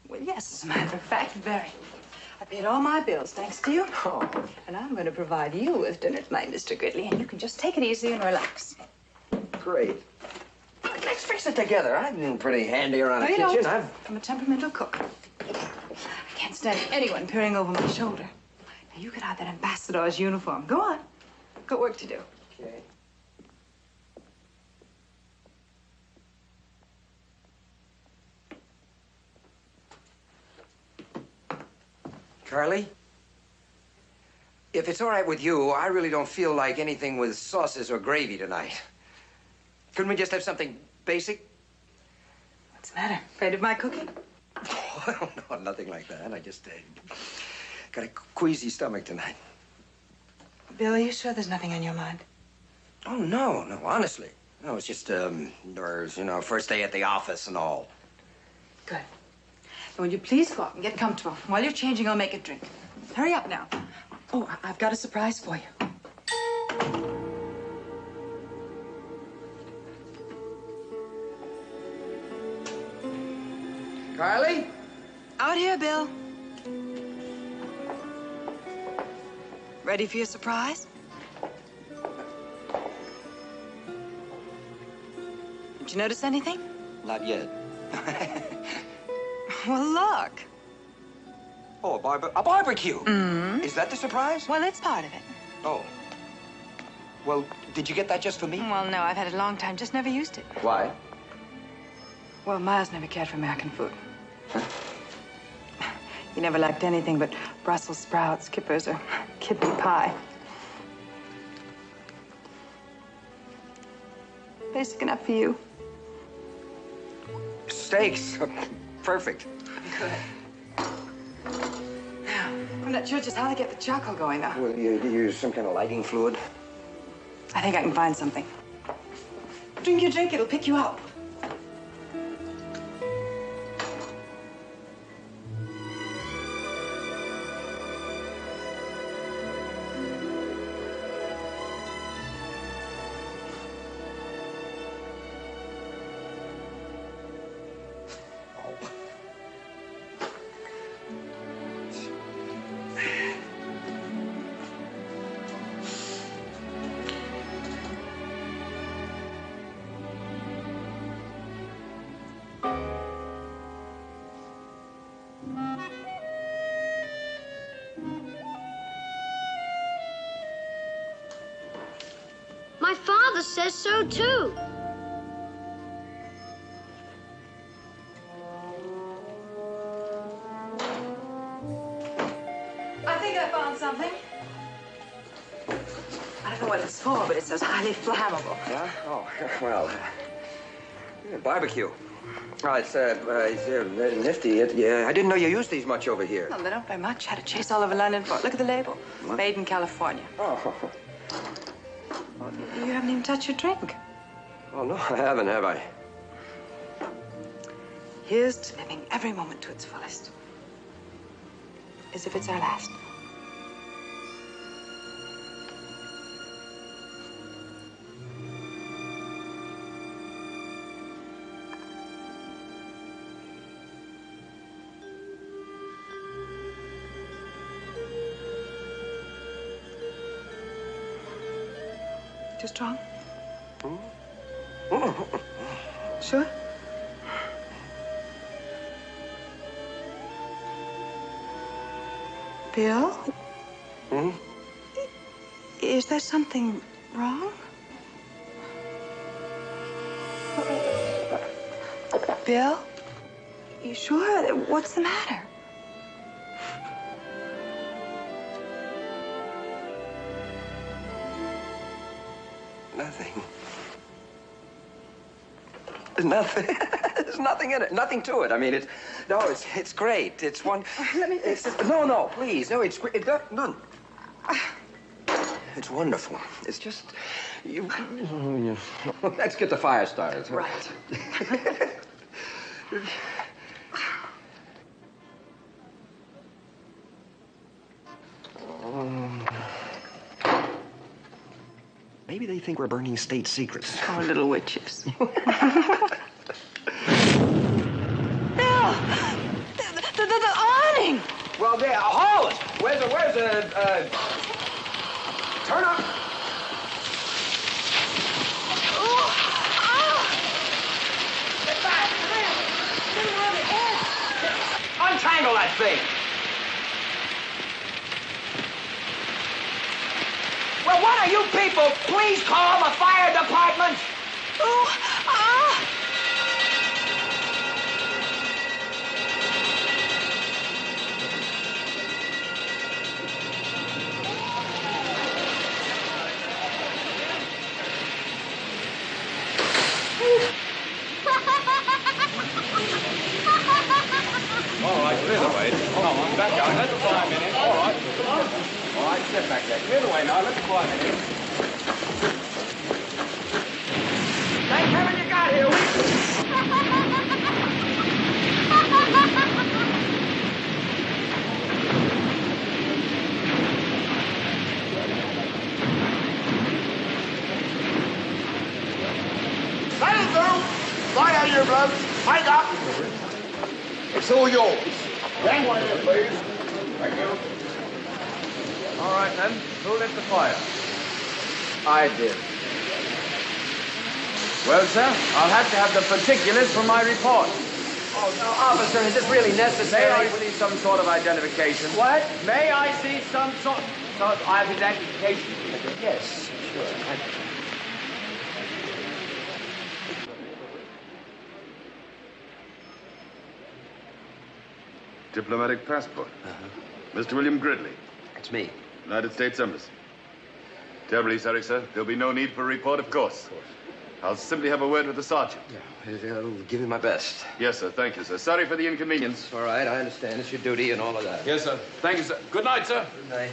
Well, yes, as a matter of fact, very. I paid all my bills, thanks to you. Oh. And I'm going to provide you with dinner tonight, Mr. Gridley, and you can just take it easy and relax. Great. Let's fix it together. I've been pretty handy around the kitchen. I'm a temperamental cook. I can't stand anyone peering over my shoulder. Now, you get out that ambassador's uniform. Go on. Got work to do. Okay. Carly? If it's all right with you, I really don't feel like anything with sauces or gravy tonight. Couldn't we just have something basic? What's the matter? Afraid of my cooking? Oh, no, nothing like that. I just got a queasy stomach tonight. Bill, are you sure there's nothing on your mind? Oh, no, honestly. No, it's just, nerves, first day at the office and all. Good. Now, will you please go out and get comfortable? While you're changing, I'll make a drink. Hurry up now. Oh, I've got a surprise for you. Carly? Out here, Bill. Ready for your surprise? Did you notice anything? Not yet. Well, look. Oh, a barbecue? Mm-hmm. Is that the surprise? Well, it's part of it. Oh. Well, did you get that just for me? Well, no, I've had it a long time, just never used it. Why? Well, Miles never cared for American food. He never liked anything but Brussels sprouts, kippers, or kidney pie. Basic enough for you. Steaks. Perfect. Good. Now, I'm not sure just how to get the charcoal going, though. Well, you use some kind of lighting fluid? I think I can find something. Drink your drink, it'll pick you up. My father says so, too. I think I found something. I don't know what it's for, but it says highly flammable. Yeah? Oh, well, barbecue. Oh, it's very nifty. Yeah, I didn't know you used these much over here. Well, they don't very much. Had to chase all over London for it. Look at the label. What? Made in California. Oh. You haven't even touched your drink. Oh, no, I haven't, have I? Here's to living every moment to its fullest. As if it's our last. Too strong? Sure? Bill? Is there something wrong? Bill? You sure? What's the matter? Nothing. There's nothing. There's nothing in it. Nothing to it. I mean, it's great. It's one. Let me. It's just, no, please, no. It's great. It's none. It's wonderful. It's just you. Let's get the fire started. Right. Maybe they think we're burning state secrets. Oh, little witches. Bill! The awning! Well, there, hold! Where's turn up! Get back! Come here! Get around the edge! Untangle that thing! Well, what are you people? Please call the fire department! Ooh, ah! All right, clear the way. Come on, back out. Let the firemen in. All right. All right, step back there. Clear the way now. Let the firemen in. Thank heaven you got here. That'll do. Fire you blokes. Hang up. It's all yours. Gangway here, please. Thank you. All right, then. Who lit the fire? I did. Well, sir, I'll have to have the particulars from my report. Oh, no, officer, is this really necessary? May I see some sort of identification? What? May I see some sort of identification? Yes, sure. Diplomatic passport. Mr. William Gridley. That's me. United States Embassy. Terribly sorry, sir. There'll be no need for a report, of course. I'll simply have a word with the sergeant. Yeah, I'll give you my best. Yes, sir. Thank you, sir. Sorry for the inconvenience. All right, I understand. It's your duty and all of that. Yes, sir. Thank you, sir. Good night, sir. Good night.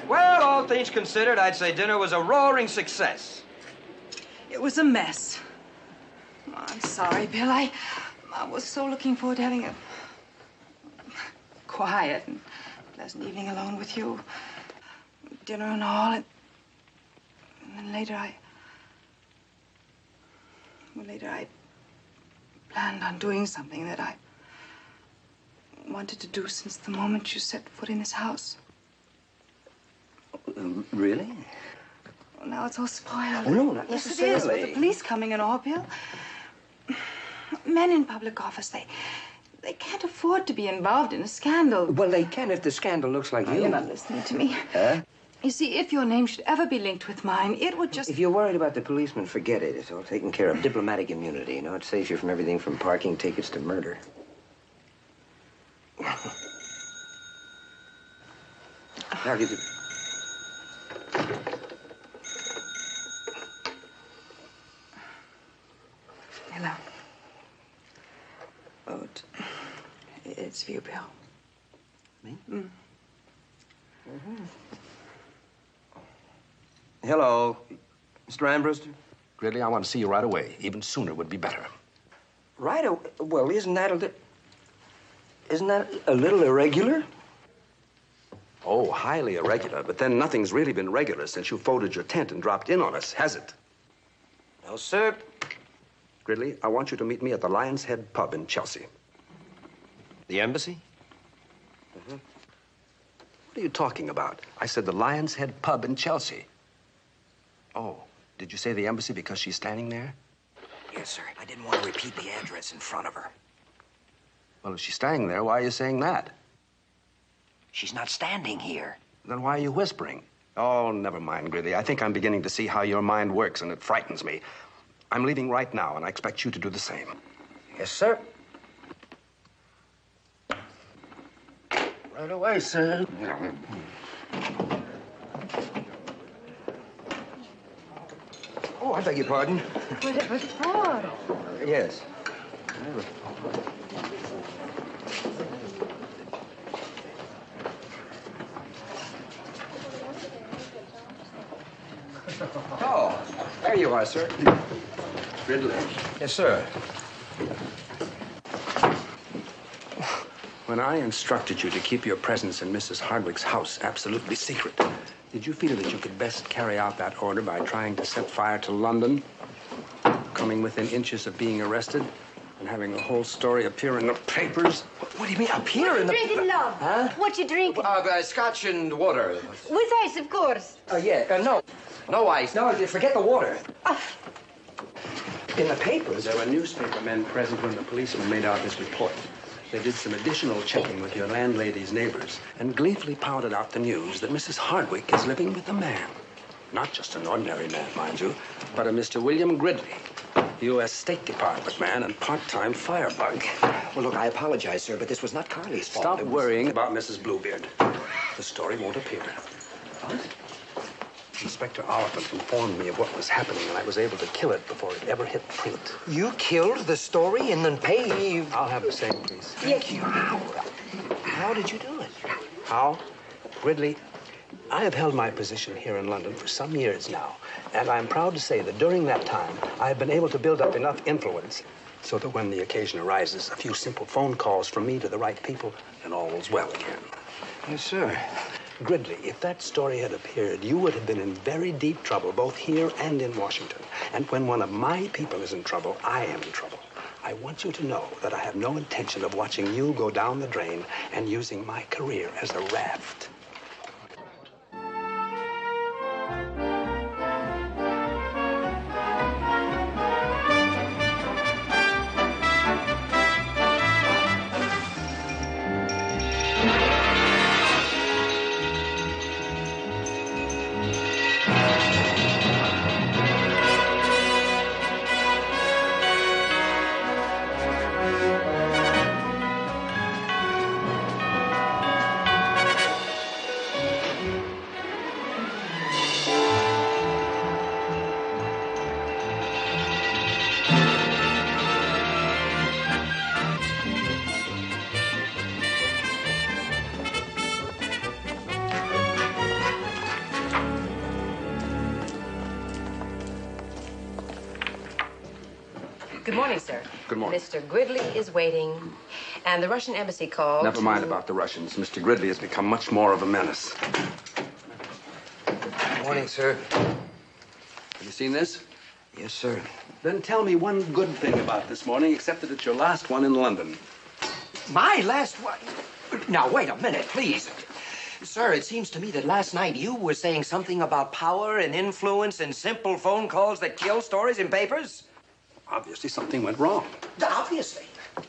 Well, all things considered, I'd say dinner was a roaring success. It was a mess. Oh, I'm sorry, Bill. I was so looking forward to having a quiet and pleasant evening alone with you. Dinner and all. And then later I planned on doing something that I wanted to do since the moment you set foot in this house. Really? Well, now it's all spoiled. Oh, no, not yes, it is. necessarily. With the police coming and all, Bill. Men in public office, they can't afford to be involved in a scandal. Well, they can if the scandal looks like you. You're not listening to me. Huh? You see, if your name should ever be linked with mine, it would just... If you're worried about the policeman, forget it. It's all taken care of. Diplomatic immunity, you know. It saves you from everything from parking tickets to murder. Now, give it... Hello. Oh, it's you, Bill. Me? Mm. Hello, Mr. Ambrose. Gridley, I want to see you right away. Even sooner would be better. Right away? Well, isn't that a little irregular? Oh, highly irregular, but then nothing's really been regular since you folded your tent and dropped in on us, has it? No, sir. Gridley, I want you to meet me at the Lion's Head pub in Chelsea. The embassy? Mm-hmm. What are you talking about? I said the Lion's Head pub in Chelsea. Oh, did you say the embassy because she's standing there? Yes, sir. I didn't want to repeat the address in front of her. Well, if she's standing there, why are you saying that? She's not standing here. Then why are you whispering? Oh, never mind, Gridley. I think I'm beginning to see how your mind works, and it frightens me. I'm leaving right now, and I expect you to do the same. Yes, sir. Right away, sir. Oh, I beg your pardon. What for? Yes. Oh, there you are, sir. Gridley. Yes, sir. When I instructed you to keep your presence in Mrs. Hardwick's house absolutely secret, did you feel that you could best carry out that order by trying to set fire to London, coming within inches of being arrested, and having the whole story appear in the papers? What do you mean, appear in the... Drinking, love. Huh? What you drinking? Scotch and water. With ice, of course. No. No ice. No, forget the water. In the papers? There were newspaper men present when the policeman made out his report. They did some additional checking with your landlady's neighbors and gleefully pouted out the news that Mrs. Hardwick is living with a man. Not just an ordinary man, mind you, but a Mr. William Gridley, U.S. State Department man and part-time firebug. Well, look, I apologize, sir, but this was not Carly's fault. Stop worrying about Mrs. Bluebeard. The story won't appear. What? Inspector Oliphant informed me of what was happening, and I was able to kill it before it ever hit print. You killed the story and then paid... I'll have the same, please. Thank you. How did you do it? How? Gridley, I have held my position here in London for some years now, and I'm proud to say that during that time, I've been able to build up enough influence so that when the occasion arises, a few simple phone calls from me to the right people, and all's well again. Yes, sir. Gridley, if that story had appeared, you would have been in very deep trouble, both here and in Washington. And when one of my people is in trouble, I am in trouble. I want you to know that I have no intention of watching you go down the drain and using my career as a raft. Good morning, sir. Good morning. Mr. Gridley is waiting, and the Russian embassy called. Never mind about the Russians. Mr. Gridley has become much more of a menace. Good morning, sir. Have you seen this? Yes, sir. Then tell me one good thing about this morning, except that it's your last one in London. My last one? Now, wait a minute, please. Sir, it seems to me that last night you were saying something about power and influence and simple phone calls that kill stories in papers. Obviously, something went wrong. Obviously.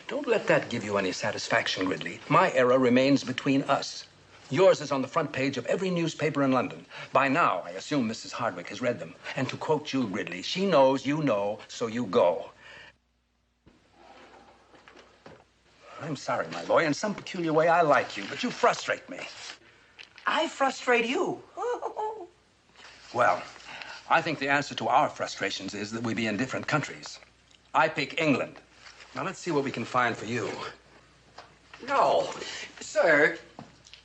Don't let that give you any satisfaction, Gridley. My era remains between us. Yours is on the front page of every newspaper in London. By now, I assume Mrs. Hardwick has read them. And to quote you, Gridley, she knows you know, so you go. I'm sorry, my boy. In some peculiar way, I like you, but you frustrate me. I frustrate you. Well, I think the answer to our frustrations is that we be in different countries. I pick England. Now, let's see what we can find for you. No. Sir,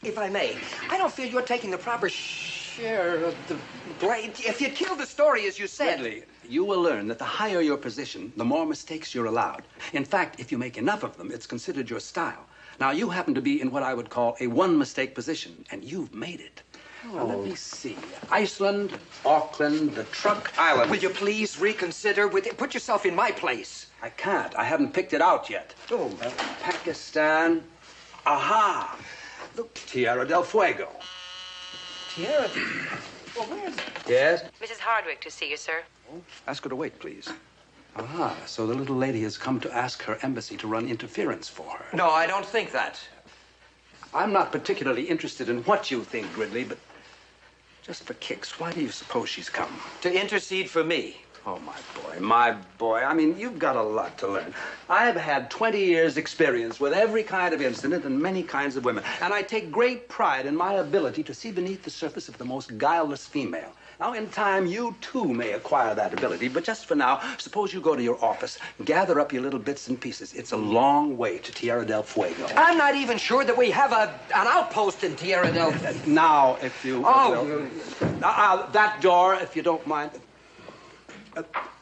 if I may, I don't feel you're taking the proper share of the blame. If you kill the story as you said... Gridley, you will learn that the higher your position, the more mistakes you're allowed. In fact, if you make enough of them, it's considered your style. Now, you happen to be in what I would call a one-mistake position, and you've made it. Now, let me see. Iceland, Auckland, the Truk Islands. Will you please reconsider? Put yourself in my place. I can't. I haven't picked it out yet. Oh. Pakistan. Aha! Look, Tierra del Fuego. Tierra? Well, where's... Yes? Mrs. Hardwick to see you, sir. Ask her to wait, please. Ah, so the little lady has come to ask her embassy to run interference for her. No, I don't think that. I'm not particularly interested in what you think, Gridley, but just for kicks, why do you suppose she's come? To intercede for me. Oh, my boy, my boy. I mean, you've got a lot to learn. I've had 20 years' experience with every kind of incident and many kinds of women, and I take great pride in my ability to see beneath the surface of the most guileless female. Now, in time, you, too, may acquire that ability, but just for now, suppose you go to your office, gather up your little bits and pieces. It's a long way to Tierra del Fuego. I'm not even sure that we have an outpost in Tierra del... Now, if you... Oh! That door, if you don't mind.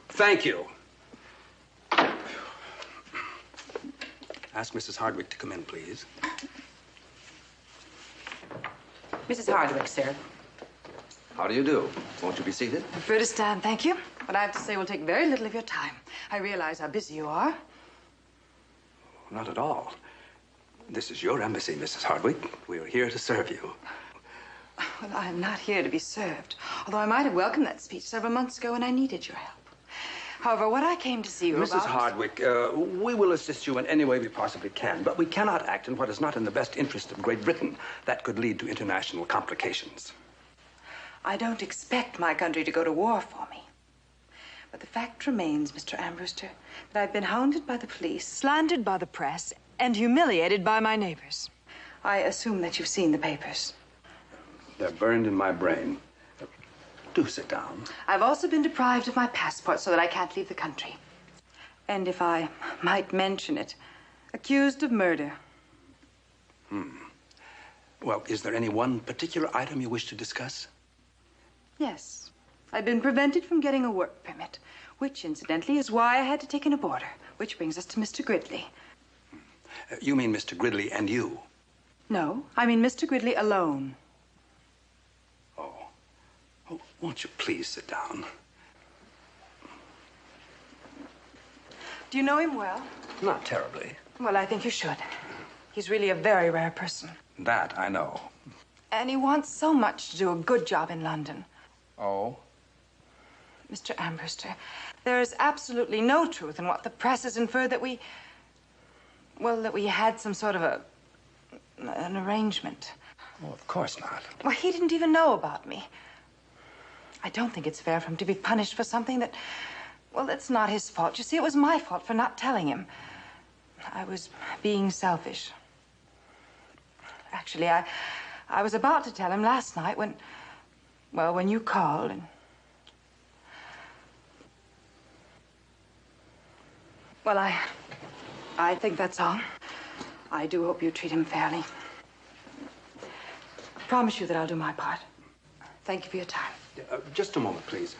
Thank you. Ask Mrs. Hardwick to come in, please. Mrs. Hardwick, sir. How do you do? Won't you be seated? I prefer to stand, thank you. But I have to say we'll take very little of your time. I realize how busy you are. Not at all. This is your embassy, Mrs. Hardwick. We are here to serve you. Well, I am not here to be served. Although I might have welcomed that speech several months ago when I needed your help. However, what I came to see you Mrs. about... Hardwick, we will assist you in any way we possibly can, but we cannot act in what is not in the best interest of Great Britain. That could lead to international complications. I don't expect my country to go to war for me. But the fact remains, Mr. Ambrewster, that I've been hounded by the police, slandered by the press, and humiliated by my neighbors. I assume that you've seen the papers. They're burned in my brain. Do sit down. I've also been deprived of my passport so that I can't leave the country. And if I might mention it, accused of murder. Well, is there any one particular item you wish to discuss? Yes. I've been prevented from getting a work permit, which, incidentally, is why I had to take an aborter, which brings us to Mr. Gridley. You mean Mr. Gridley and you? No, I mean Mr. Gridley alone. Oh, won't you please sit down? Do you know him well? Not terribly. Well, I think you should. He's really a very rare person. That I know. And he wants so much to do a good job in London. Oh? Mr. Ambrister, there is absolutely no truth in what the press has inferred that we... Well, that we had some sort of an arrangement. Well, of course not. Well, he didn't even know about me. I don't think it's fair for him to be punished for something that... Well, it's not his fault. You see, it was my fault for not telling him. I was being selfish. Actually, I was about to tell him last night when... Well, when you called and... Well, I think that's all. I do hope you treat him fairly. I promise you that I'll do my part. Thank you for your time. Just a moment, please.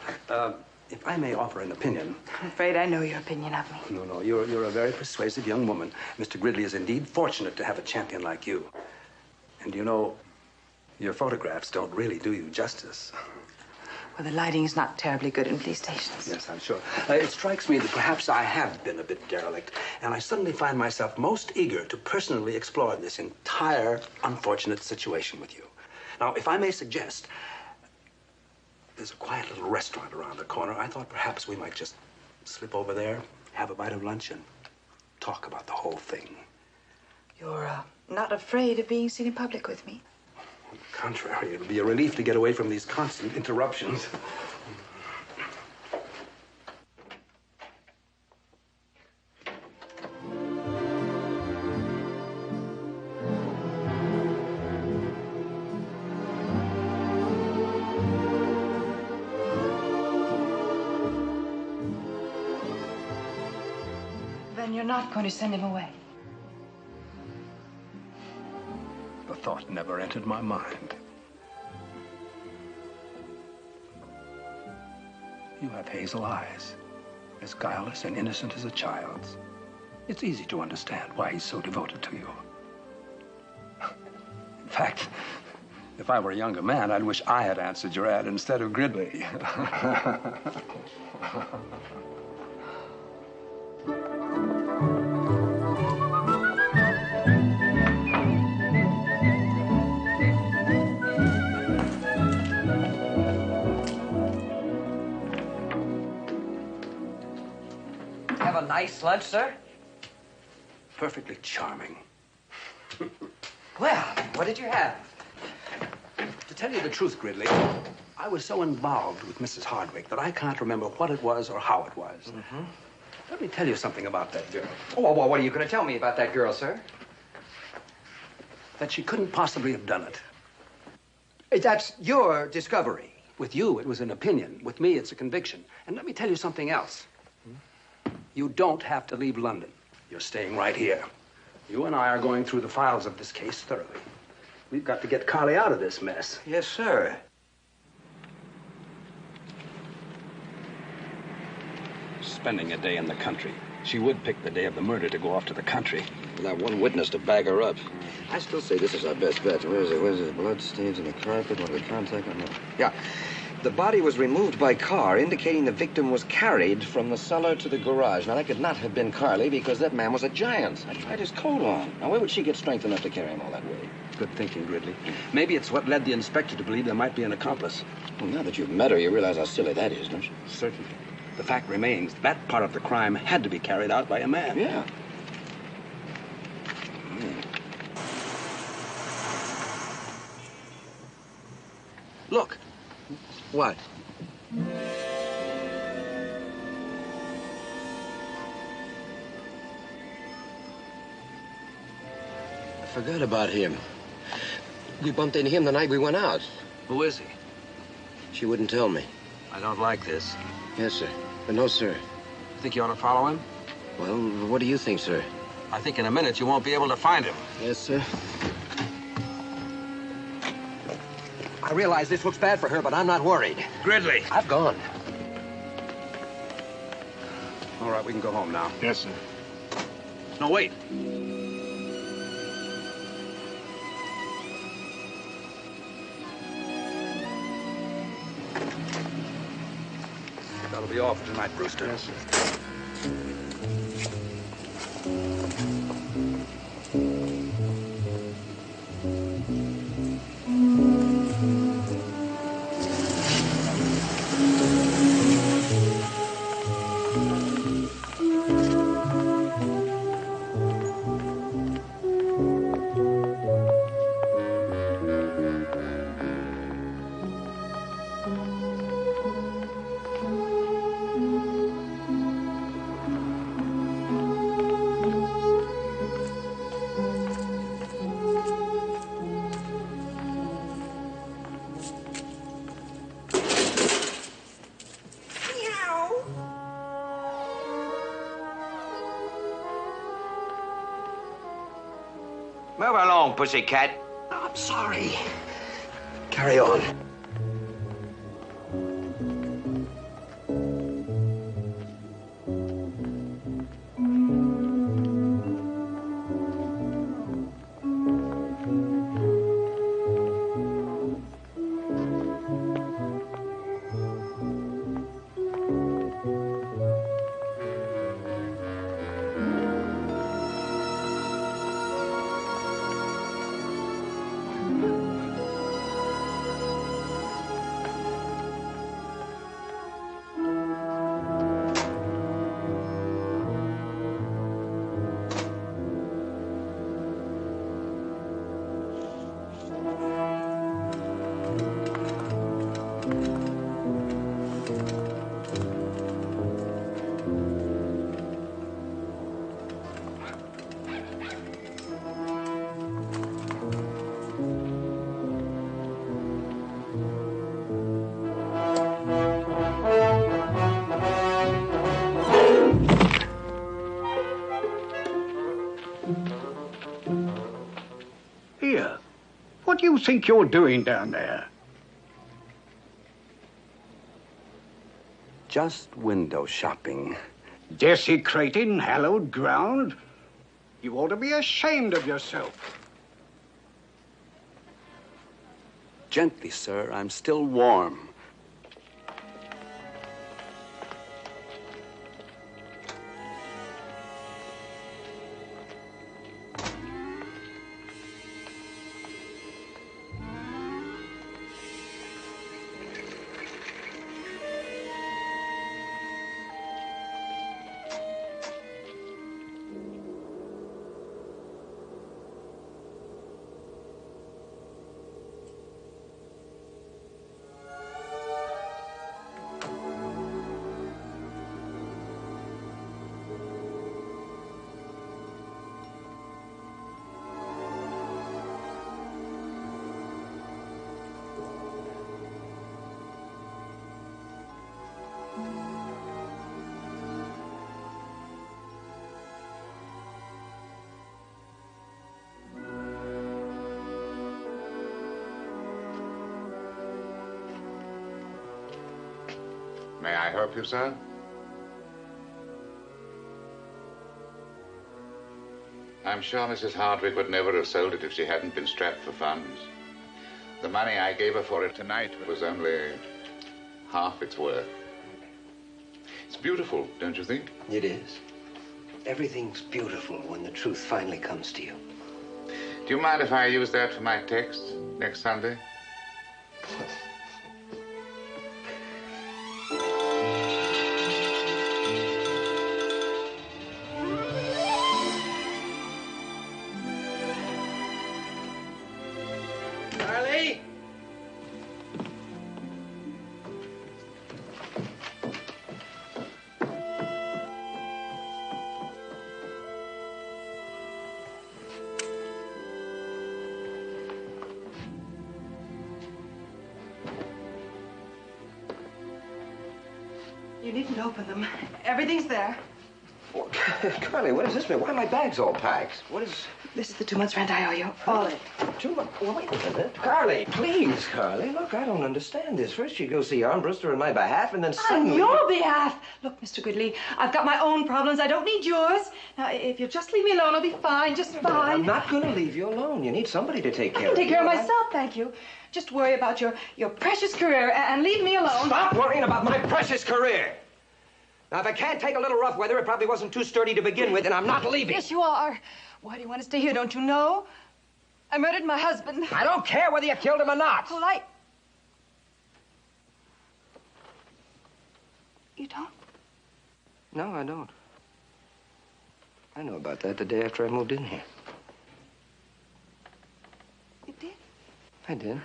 If I may offer an opinion. I'm afraid I know your opinion of me. No, you're a very persuasive young woman. Mr. Gridley is indeed fortunate to have a champion like you. And you know, your photographs don't really do you justice. Well, the lighting is not terribly good in police stations. Yes, I'm sure. It strikes me that perhaps I have been a bit derelict, and I suddenly find myself most eager to personally explore this entire unfortunate situation with you. Now, if I may suggest, there's a quiet little restaurant around the corner. I thought perhaps we might just slip over there, have a bite of lunch, and talk about the whole thing. You're not afraid of being seen in public with me? On the contrary, it'll be a relief to get away from these constant interruptions. Then you're not going to send him away? The thought never entered my mind. You have hazel eyes, as guileless and innocent as a child's. It's easy to understand why he's so devoted to you. In fact, if I were a younger man, I'd wish I had answered your ad instead of Gridley. Have a nice lunch, sir? Perfectly charming. Well, what did you have? To tell you the truth, Gridley, I was so involved with Mrs. Hardwick that I can't remember what it was or how it was. Mm-hmm. Let me tell you something about that girl. Oh, well, what are you going to tell me about that girl, sir? That she couldn't possibly have done it. That's your discovery. With you, it was an opinion. With me, it's a conviction. And let me tell you something else. You don't have to leave London. You're staying right here. You and I are going through the files of this case thoroughly. We've got to get Carly out of this mess. Yes, sir. Spending a day in the country. She would pick the day of the murder to go off to the country. Without one witness to back her up. I still say this is our best bet. Where is it? Where's the blood stains on the carpet? What are the contact on the... Yeah. The body was removed by car, indicating the victim was carried from the cellar to the garage. Now, that could not have been Carly because that man was a giant. I tried his coat on. Now, where would she get strength enough to carry him all that way? Good thinking, Gridley. Maybe it's what led the inspector to believe there might be an accomplice. Well, now that you've met her, you realize how silly that is, don't you? Certainly. The fact remains that part of the crime had to be carried out by a man. Yeah. Look. What? I forgot about him. We bumped into him the night we went out. Who is he? She wouldn't tell me. I don't like this. Yes, sir. No, sir. You think you ought to follow him? Well, what do you think, sir? I think in a minute you won't be able to find him. Yes, sir. I realize this looks bad for her, but I'm not worried. Gridley! I've gone. All right, we can go home now. Yes, sir. No, wait. That'll be all for tonight, Brewster. Yes, sir. Move along, pussycat. I'm sorry. Carry on. Here, what do you think you're doing down there? Just window shopping. Desecrating hallowed ground? You ought to be ashamed of yourself. Gently, sir. I'm still warm. May I help you, sir? I'm sure Mrs. Hardwick would never have sold it if she hadn't been strapped for funds. The money I gave her for it tonight was only half its worth. It's beautiful, don't you think? It is. Everything's beautiful when the truth finally comes to you. Do you mind if I use that for my text next Sunday? Charlie! You needn't open them. Everything's there. Well, Carly, what does this mean? Why are my bags all packed? What is... This is the 2 months rent I owe you. All of it. 2 months? Well, wait a minute. Carly, please, Carly. Look, I don't understand this. First you go see Armbruster on my behalf, and then suddenly... On your behalf. Look, Mr. Gridley, I've got my own problems. I don't need yours. Now, if you'll just leave me alone, I'll be fine. Just fine. I'm not going to leave you alone. You need somebody to take care of you. I can take care of myself, thank you. Just worry about your precious career and leave me alone. Stop worrying about my precious career. Now, if I can't take a little rough weather, it probably wasn't too sturdy to begin with, and I'm not leaving. Yes, you are. Why do you want to stay here? Don't you know? I murdered my husband. I don't care whether you killed him or not. Well, You don't? No, I don't. I know about that the day after I moved in here. You did? I did.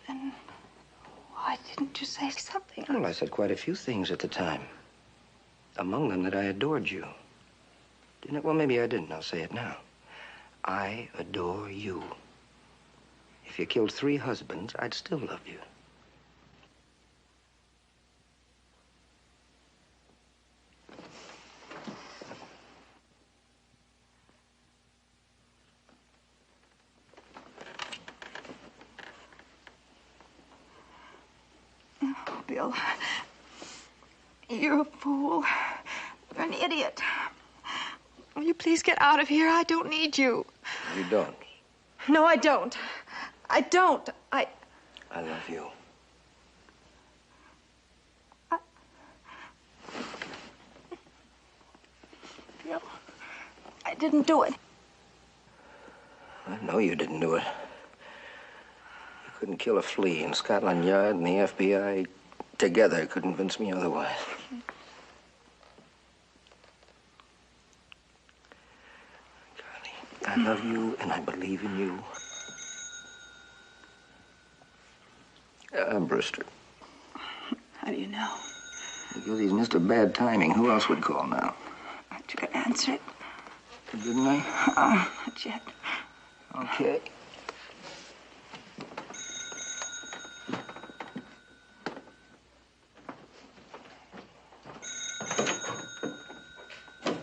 Then Why didn't you say something? Well, I said quite a few things at the time. Among them that I adored you. Didn't it? Well, maybe I didn't. I'll say it now. I adore you. If you killed 3 husbands, I'd still love you. Oh, Bill, you're a fool. You're an idiot. Will you please get out of here? I don't need you. You don't. No, I don't. I don't. I love you. Bill, I didn't do it. I know you didn't do it. You couldn't kill a flea, and Scotland Yard and the FBI together could convince me otherwise. Carly, I love you, and I believe in you. Brewster. How do you know? Because he's Mr. Bad Timing. Who else would call now? Aren't you gonna answer it? Didn't I? Not yet. Okay.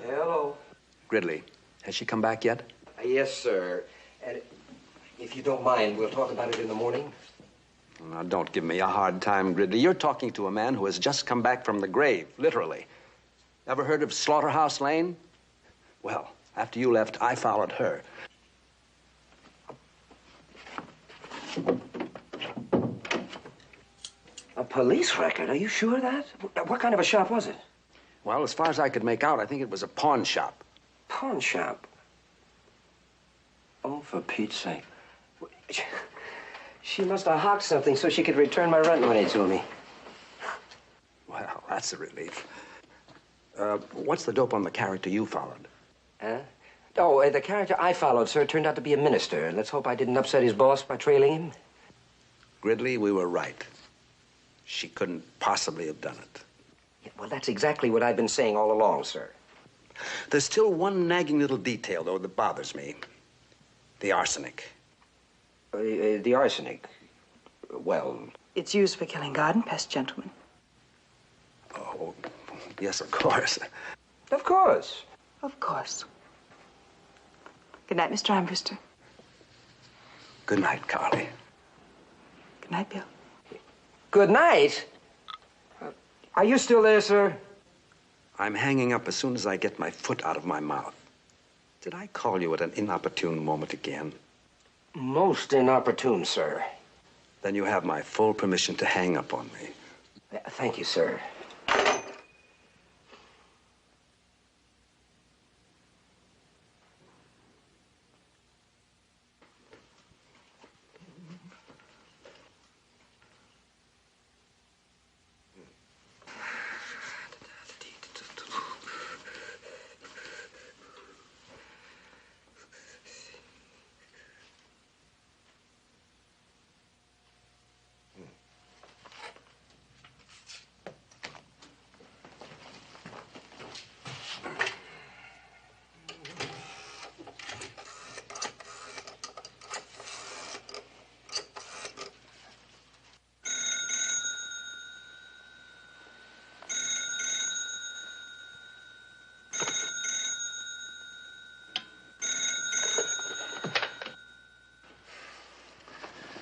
Hello. Gridley, has she come back yet? Yes, sir. And if you don't mind, we'll talk about it in the morning. Now, don't give me a hard time, Gridley. You're talking to a man who has just come back from the grave, literally. Ever heard of Slaughterhouse Lane? Well, after you left, I followed her. A police record? Are you sure of that? What kind of a shop was it? Well, as far as I could make out, I think it was a pawn shop. Pawn shop? Oh, for Pete's sake. She must have hawked something so she could return my rent money to me. Well, that's a relief. What's the dope on the character you followed? Huh? Oh, the character I followed, sir, turned out to be a minister. Let's hope I didn't upset his boss by trailing him. Gridley, we were right. She couldn't possibly have done it. Yeah, well, that's exactly what I've been saying all along, sir. There's still one nagging little detail, though, that bothers me. The arsenic. The arsenic? Well... It's used for killing garden pests, gentlemen. Oh, yes, of course. Of course. Of course. Good night, Mr. Armbruster. Good night, Carly. Good night, Bill. Good night? Are you still there, sir? I'm hanging up as soon as I get my foot out of my mouth. Did I call you at an inopportune moment again? Most inopportune, sir. Then you have my full permission to hang up on me. Thank you, sir.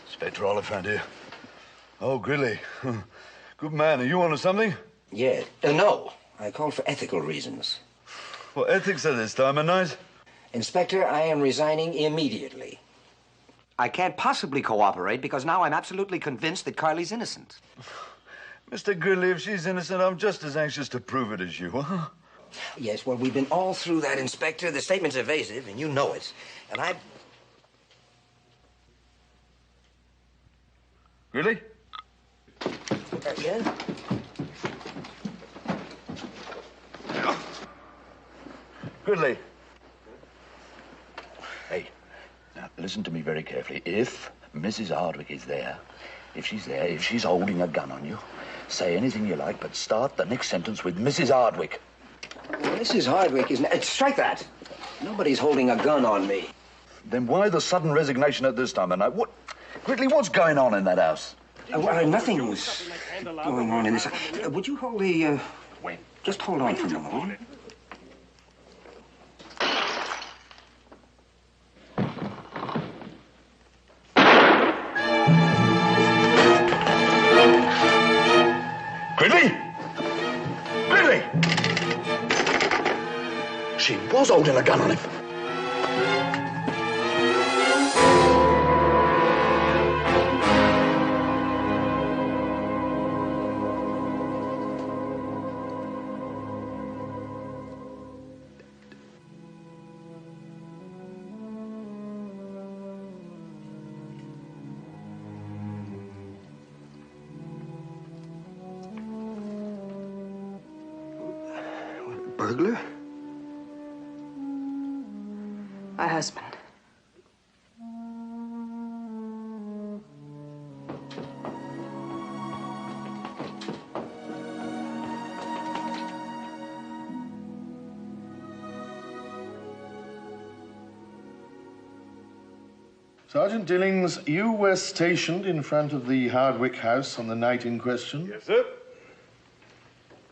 Inspector Oliphant here. Oh, Gridley. Good man. Are you on to something? Yeah. No. I called for ethical reasons. What ethics at this time of night? Inspector, I am resigning immediately. I can't possibly cooperate because now I'm absolutely convinced that Carly's innocent. Mr. Gridley, if she's innocent, I'm just as anxious to prove it as you, huh? Yes, well, we've been all through that, Inspector. The statement's evasive, and you know it. And I... Gridley? Yeah? Gridley. Hey, now listen to me very carefully. If Mrs. Hardwick is there. If she's there, if she's holding a gun on you, say anything you like, but start the next sentence with Mrs. Hardwick. Well, Mrs. Hardwick isn't... Strike that! Nobody's holding a gun on me. Then why the sudden resignation at this time of night? What... Gridley, what's going on in that house? Nothing's going on in this... would you hold the... Wait. Just hold on for a moment. Gridley! Gridley! She was holding a gun on him. Burglar? My husband. Sergeant Dillings, you were stationed in front of the Hardwick house on the night in question? Yes, sir.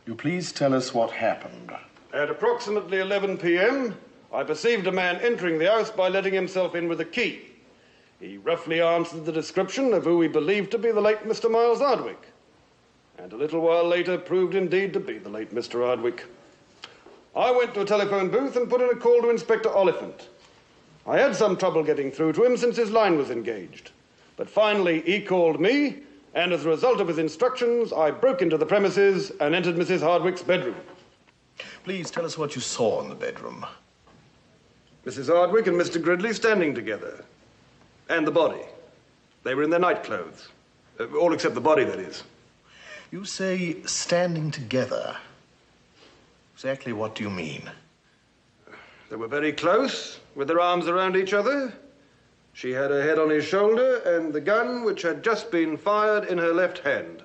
You please tell us what happened. At approximately 11 p.m., I perceived a man entering the house by letting himself in with a key. He roughly answered the description of who we believed to be the late Mr. Miles Hardwick, and a little while later proved indeed to be the late Mr. Hardwick. I went to a telephone booth and put in a call to Inspector Oliphant. I had some trouble getting through to him since his line was engaged, but finally he called me, and as a result of his instructions, I broke into the premises and entered Mrs. Hardwick's bedroom. Please tell us what you saw in the bedroom. Mrs. Hardwick and Mr. Gridley standing together. And the body. They were in their night clothes. All except the body, that is. You say standing together. Exactly what do you mean? They were very close, with their arms around each other. She had her head on his shoulder and the gun, which had just been fired, in her left hand.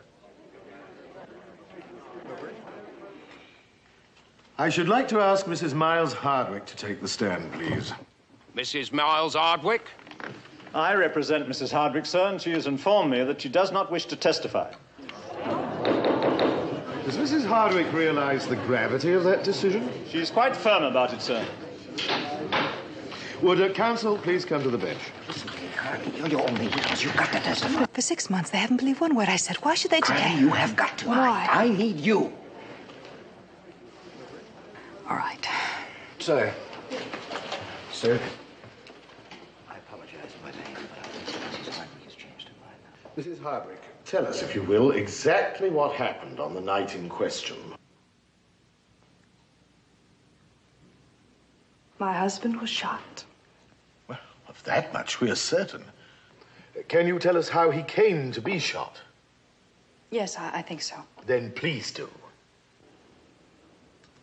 I should like to ask Mrs. Miles Hardwick to take the stand, please. Mrs. Miles Hardwick? I represent Mrs. Hardwick, sir, and she has informed me that she does not wish to testify. Does Mrs. Hardwick realize the gravity of that decision? She's quite firm about it, sir. Would counsel please come to the bench? You're only witness. You've got to testify. For 6 months, they haven't believed one word I said. Why should they today? You have got to. Why? I need you. All right. Sir. Sir. I apologize if my name, but I think Mrs. Hardwick has changed her mind now. Mrs. Hardwick, tell us, if you will, exactly what happened on the night in question. My husband was shot. Well, of that much we're certain. Can you tell us how he came to be shot? Yes, I think so. Then please do.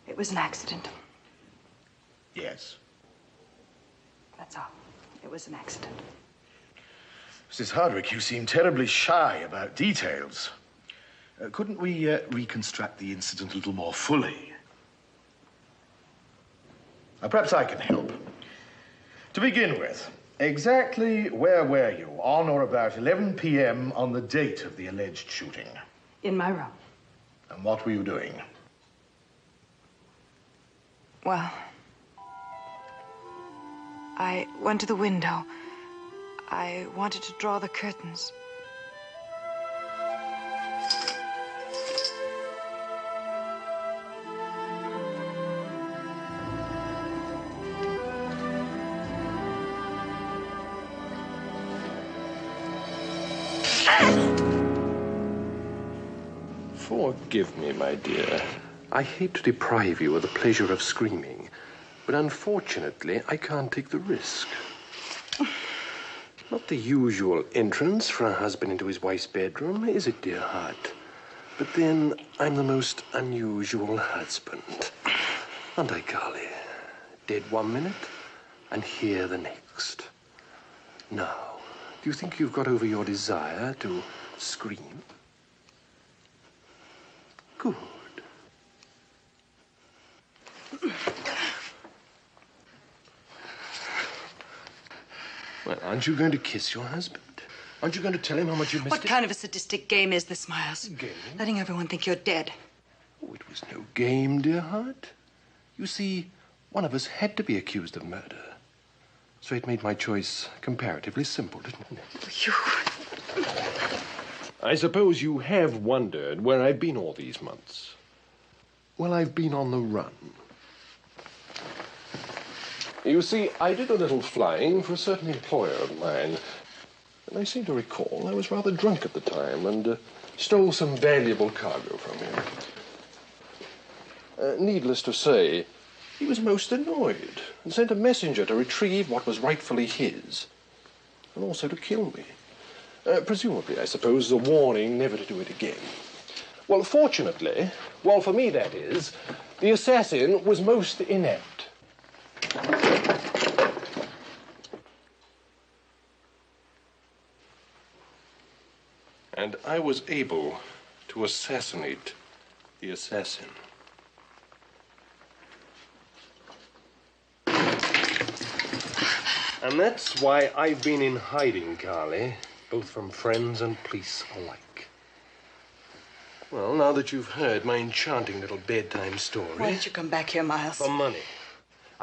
It was an accident. Yes. That's all. It was an accident. Mrs. Hardwick, you seem terribly shy about details. Couldn't we reconstruct the incident a little more fully? Perhaps I can help. To begin with, exactly where were you on or about 11 p.m. on the date of the alleged shooting? In my room. And what were you doing? Well, I went to the window. I wanted to draw the curtains. Forgive me, my dear. I hate to deprive you of the pleasure of screaming, but unfortunately, I can't take the risk. Not the usual entrance for a husband into his wife's bedroom, is it, dear heart? But then, I'm the most unusual husband. Aren't I, Carly? Dead 1 minute, and here the next. Now, Do you think you've got over your desire to scream? Good. Well, aren't you going to kiss your husband? Aren't you going to tell him how much you missed What him? kind of a sadistic game is this, Miles? Game? Letting everyone think you're dead. Oh, it was no game, dear heart. You see, one of us had to be accused of murder. So it made my choice comparatively simple, didn't it? You... I suppose you have wondered where I've been all these months. Well, I've been on the run. You see, I did a little flying for a certain employer of mine. And I seem to recall I was rather drunk at the time and stole some valuable cargo from him. Needless to say, he was most annoyed and sent a messenger to retrieve what was rightfully his, and also to kill me. Presumably, I suppose, a warning never to do it again. Well, fortunately, well, for me that is, the assassin was most inept. And I was able to assassinate the assassin. And that's why I've been in hiding, Carly, both from friends and police alike. Well, now that you've heard my enchanting little bedtime story... Why did you come back here, Miles? For money.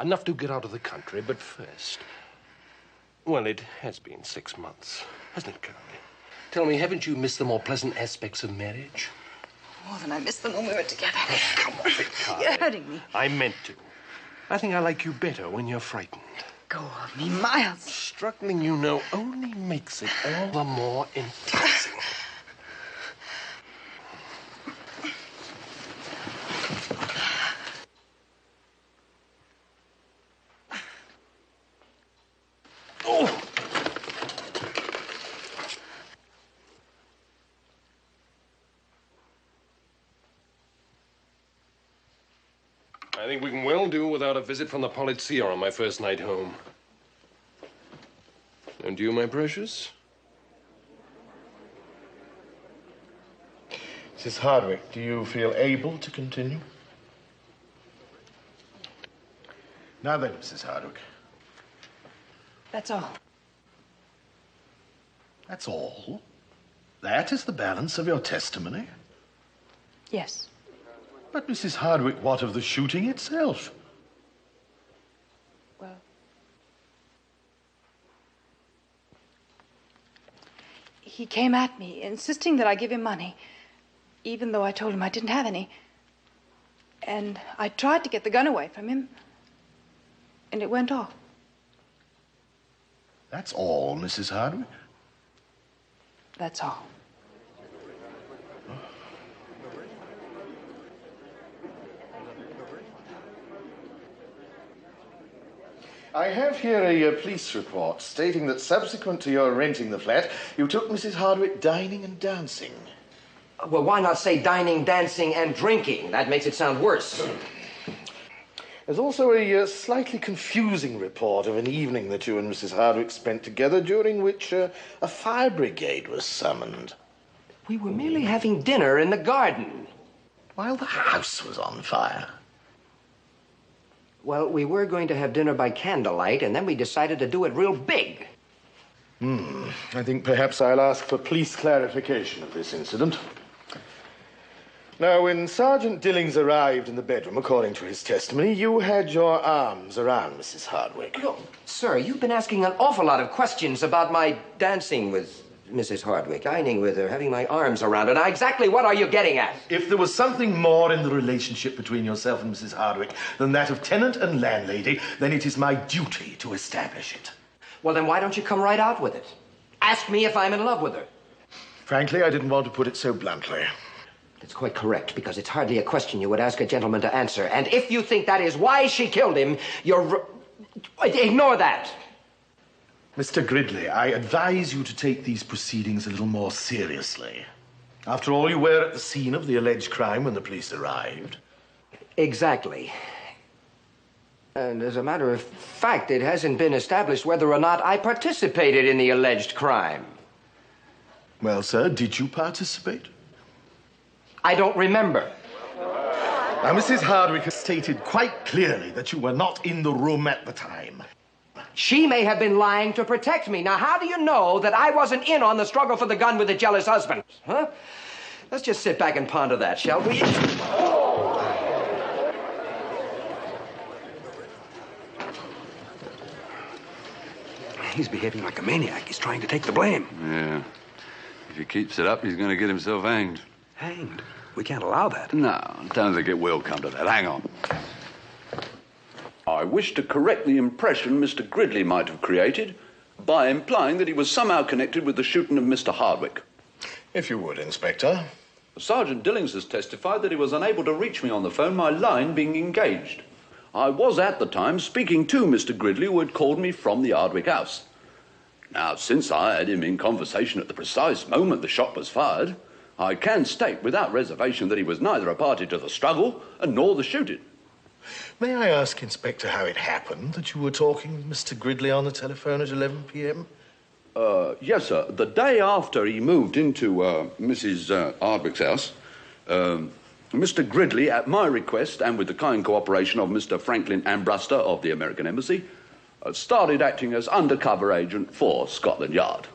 Enough to get out of the country, but first... Well, it has been 6 months, hasn't it, Carly? Tell me, haven't you missed the more pleasant aspects of marriage? More than I missed them when we were together. Come off it, Carly. You're hurting me. I meant to. I think I like you better when you're frightened. Go off me, Miles. Struggling, you know, only makes it all the more enticing. Oh! I think we can well do without a visit from the polizia on my first night home. And you, my precious? Mrs. Hardwick, do you feel able to continue? Now then, Mrs. Hardwick. That's all. That's all? That is the balance of your testimony? Yes. But, Mrs. Hardwick, what of the shooting itself? Well... He came at me, insisting that I give him money, even though I told him I didn't have any. And I tried to get the gun away from him, and it went off. That's all, Mrs. Hardwick? That's all. I have here a police report stating that subsequent to your renting the flat, you took Mrs. Hardwick dining and dancing. Well, why not say dining, dancing, and drinking? That makes it sound worse. There's also a slightly confusing report of an evening that you and Mrs. Hardwick spent together, during which a fire brigade was summoned. We were merely having dinner in the garden. While the house was on fire. Well, we were going to have dinner by candlelight, and then we decided to do it real big. I think perhaps I'll ask for police clarification of this incident. Now, when Sergeant Dillings arrived in the bedroom, according to his testimony, you had your arms around Mrs. Hardwick. Look, sir, you've been asking an awful lot of questions about my dancing with Mrs. Hardwick, dining with her, having my arms around her. Now, exactly what are you getting at? If there was something more in the relationship between yourself and Mrs. Hardwick than that of tenant and landlady, then it is my duty to establish it. Well, then why don't you come right out with it? Ask me if I'm in love with her. Frankly, I didn't want to put it so bluntly. That's quite correct, because it's hardly a question you would ask a gentleman to answer. And if you think that is why she killed him, you're... Ignore that. Mr. Gridley, I advise you to take these proceedings a little more seriously. After all, you were at the scene of the alleged crime when the police arrived. Exactly. And as a matter of fact, it hasn't been established whether or not I participated in the alleged crime. Well, sir, did you participate? I don't remember. Now, Mrs. Hardwick has stated quite clearly that you were not in the room at the time. She may have been lying to protect me. Now, how do you know that I wasn't in on the struggle for the gun with the jealous husband? Huh? Let's just sit back and ponder that, shall we? He's behaving like a maniac. He's trying to take the blame. Yeah. If he keeps it up, he's going to get himself hanged. Hanged? We can't allow that. No, don't think it will come to that. Hang on. I wish to correct the impression Mr. Gridley might have created by implying that he was somehow connected with the shooting of Mr. Hardwick. If you would, Inspector. Sergeant Dillings has testified that he was unable to reach me on the phone, my line being engaged. I was at the time speaking to Mr. Gridley, who had called me from the Hardwick house. Now, since I had him in conversation at the precise moment the shot was fired, I can state without reservation that he was neither a party to the struggle nor the shooting. May I ask, Inspector, how it happened that you were talking with Mr. Gridley on the telephone at 11 p.m.? Yes, sir. The day after he moved into Mrs. Hardwick's house, Mr. Gridley, at my request and with the kind cooperation of Mr. Franklin Ambruster of the American Embassy, started acting as undercover agent for Scotland Yard.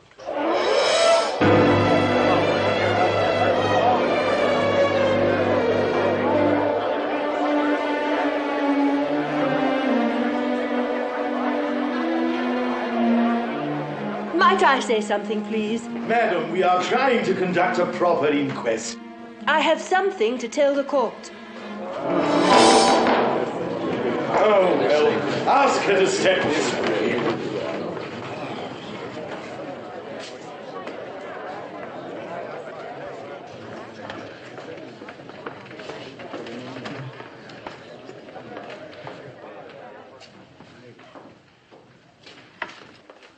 Might I say something, please? Madam, we are trying to conduct a proper inquest. I have something to tell the court. Oh, well, ask her to step this way.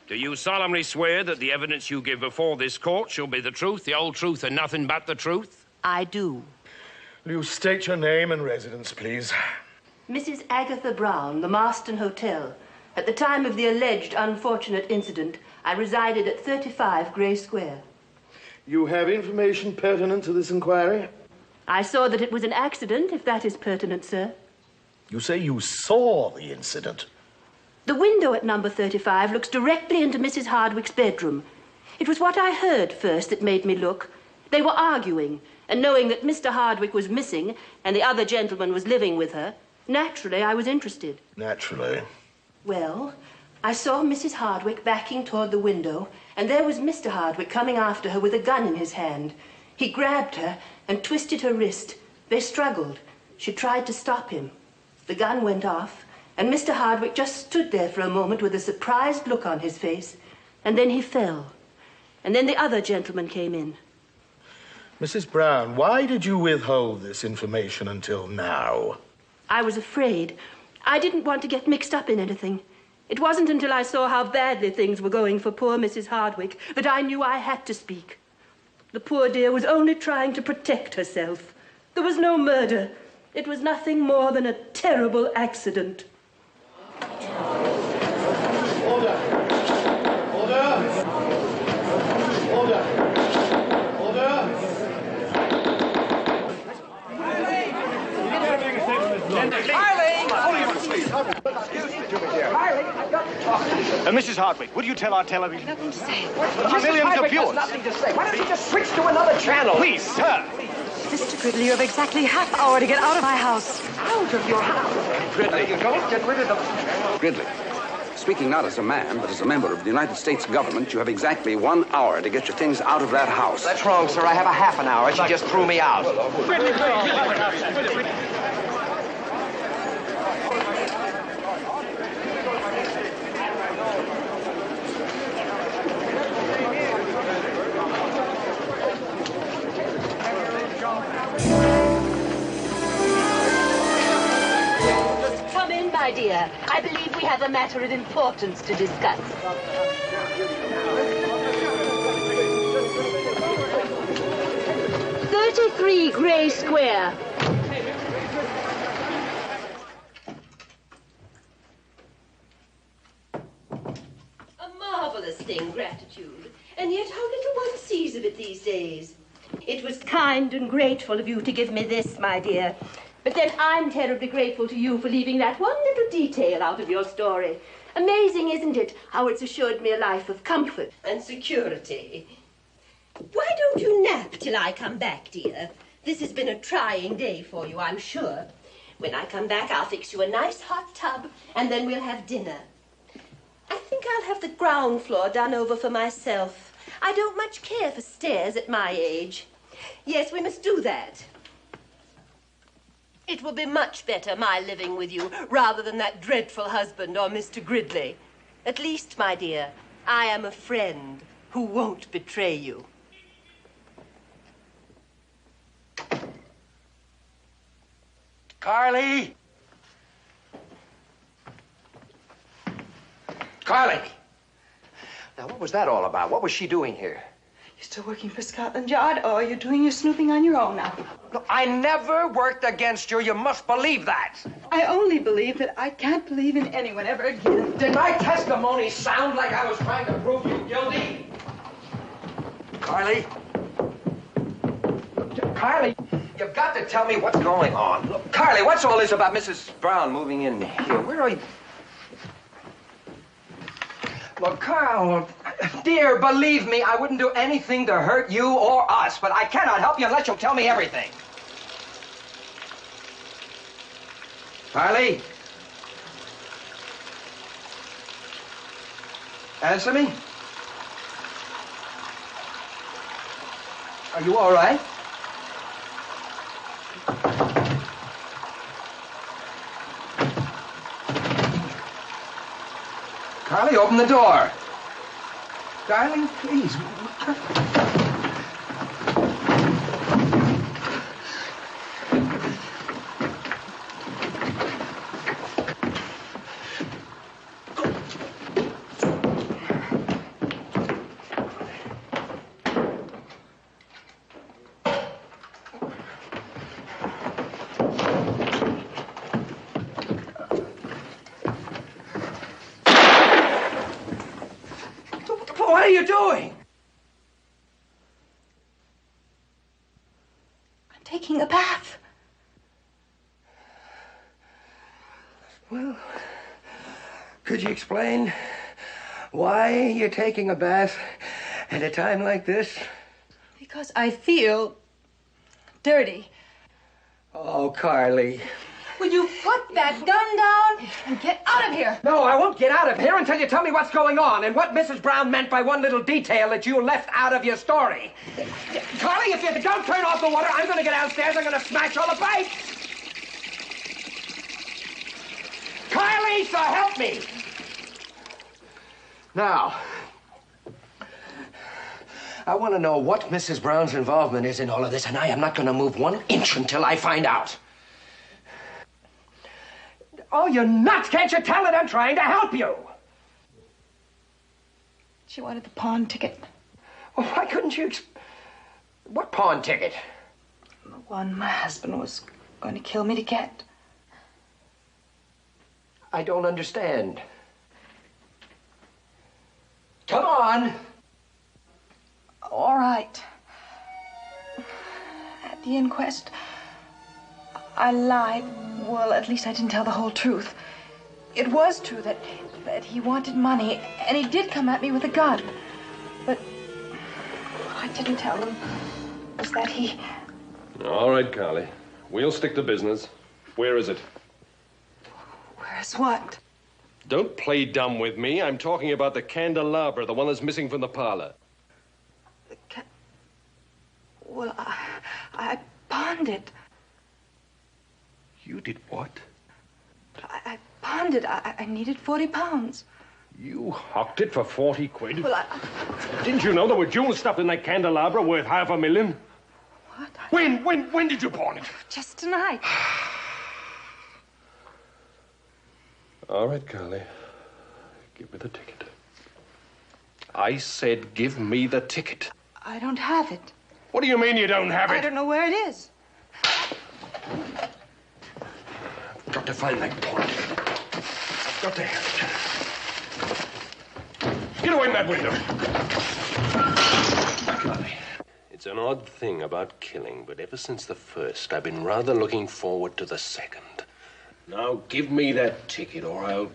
Do you solemnly swear that the evidence you give before this court shall be the truth, the whole truth, and nothing but the truth? I do. Will you state your name and residence, please? Mrs. Agatha Brown, the Marston Hotel. At the time of the alleged unfortunate incident, I resided at 35 Grey Square. You have information pertinent to this inquiry? I saw that it was an accident, if that is pertinent, sir. You say you saw the incident? The window at number 35 looks directly into Mrs. Hardwick's bedroom. It was what I heard first that made me look. They were arguing, and knowing that Mr. Hardwick was missing and the other gentleman was living with her, naturally I was interested. Naturally. Well, I saw Mrs. Hardwick backing toward the window, and there was Mr. Hardwick coming after her with a gun in his hand. He grabbed her and twisted her wrist. They struggled. She tried to stop him. The gun went off, and Mr. Hardwick just stood there for a moment with a surprised look on his face, and then he fell. And then the other gentleman came in. Mrs. Brown, why did you withhold this information until now? I was afraid. I didn't want to get mixed up in anything. It wasn't until I saw how badly things were going for poor Mrs. Hardwick that I knew I had to speak. The poor dear was only trying to protect herself. There was no murder. It was nothing more than a terrible accident. Order! Order! Order! Order! Mrs. Hardwick, would you tell our television? Nothing to say. Millions of viewers. Nothing to say. Why don't you just switch to another channel? Please, sir. Mr. Gridley, you have exactly half hour to get out of my house. Out of your house? Gridley. You don't get rid of them. Gridley, speaking not as a man, but as a member of the United States government, you have exactly 1 hour to get your things out of that house. That's wrong, sir. I have a half an hour. She just threw me out. Gridley, please. Come in, my dear. I believe we have a matter of importance to discuss. "33 Grey Square." please. It was kind and grateful of you to give me this, my dear. But then I'm terribly grateful to you for leaving that one little detail out of your story. Amazing, isn't it, how it's assured me a life of comfort and security. Why don't you nap till I come back, dear? This has been a trying day for you, I'm sure. When I come back, I'll fix you a nice hot tub, and then we'll have dinner. I think I'll have the ground floor done over for myself. I don't much care for stairs at my age. Yes, we must do that. It will be much better, my living with you, rather than that dreadful husband or Mr. Gridley. At least, my dear, I am a friend who won't betray you. Carly! Carly! Now, what was that all about? What was she doing here? You still working for Scotland Yard, or you're doing your snooping on your own now? Look, I never worked against you. You must believe that. I only believe that I can't believe in anyone ever again. Did my testimony sound like I was trying to prove you guilty? Carly? Carly, you've got to tell me what's going on. Look, Carly, what's all this about Mrs. Brown moving in here? Where are you? Look, Carl, dear, believe me, I wouldn't do anything to hurt you or us, but I cannot help you unless you'll tell me everything. Carly? Answer me? Are you all right? Carly, open the door. Darling, please. What are you doing? I'm taking a bath. Well, could you explain why you're taking a bath at a time like this? Because I feel dirty. Oh, Carly. Will you put that gun down and get out of here? No, I won't get out of here until you tell me what's going on and what Mrs. Brown meant by one little detail that you left out of your story. Carly, if you don't turn off the water, I'm going to get downstairs. I'm going to smash all the pipes. Carly, so help me. Now, I want to know what Mrs. Brown's involvement is in all of this, and I am not going to move 1 inch until I find out. Oh, you're nuts! Can't you tell that I'm trying to help you? She wanted the pawn ticket. Well, why couldn't you What pawn ticket? The one my husband was going to kill me to get. I don't understand. Come on! All right. At the inquest, I lied. Well, at least I didn't tell the whole truth. It was true that he wanted money, and he did come at me with a gun. But what I didn't tell him was that he... All right, Carly. We'll stick to business. Where is it? Where's what? Don't play dumb with me. I'm talking about the candelabra, the one that's missing from the parlor. Well, I pawned it. You did what? I pawned it. I needed 40 pounds. You hocked it for 40 quid? Well, Didn't you know there were jewels stuffed in that candelabra worth $500,000? What? When did you pawn it? Just tonight. All right, Carly. Give me the ticket. I said give me the ticket. I don't have it. What do you mean you don't have it? I don't know where it is. I've got to find that pawn ticket. I've got to have it. Get away from that window. Carly, It's an odd thing about killing, but ever since the first, I've been rather looking forward to the second. Now, give me that ticket, or I'll...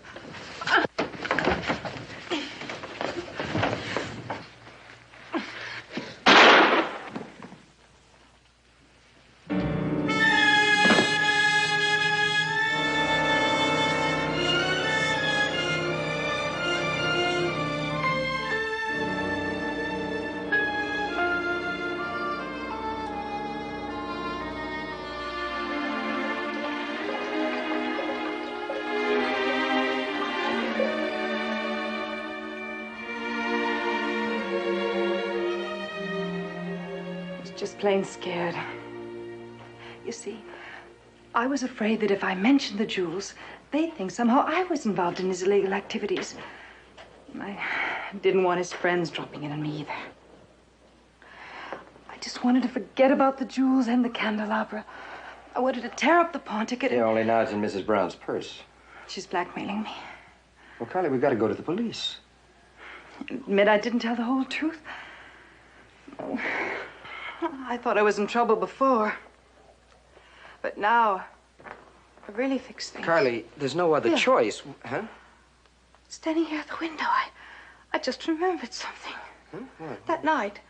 Just plain scared. You see, I was afraid that if I mentioned the jewels, they'd think somehow I was involved in his illegal activities. I didn't want his friends dropping in on me either. I just wanted to forget about the jewels and the candelabra. I wanted to tear up the pawn ticket and... Yeah, only now it's in Mrs. Brown's purse. She's blackmailing me. Well, Carly, we've got to go to the police. Admit I didn't tell the whole truth. Oh. I thought I was in trouble before. But now, I've really fixed things. Carly, there's no other choice, huh? Standing here at the window, I just remembered something. Huh? What? That night,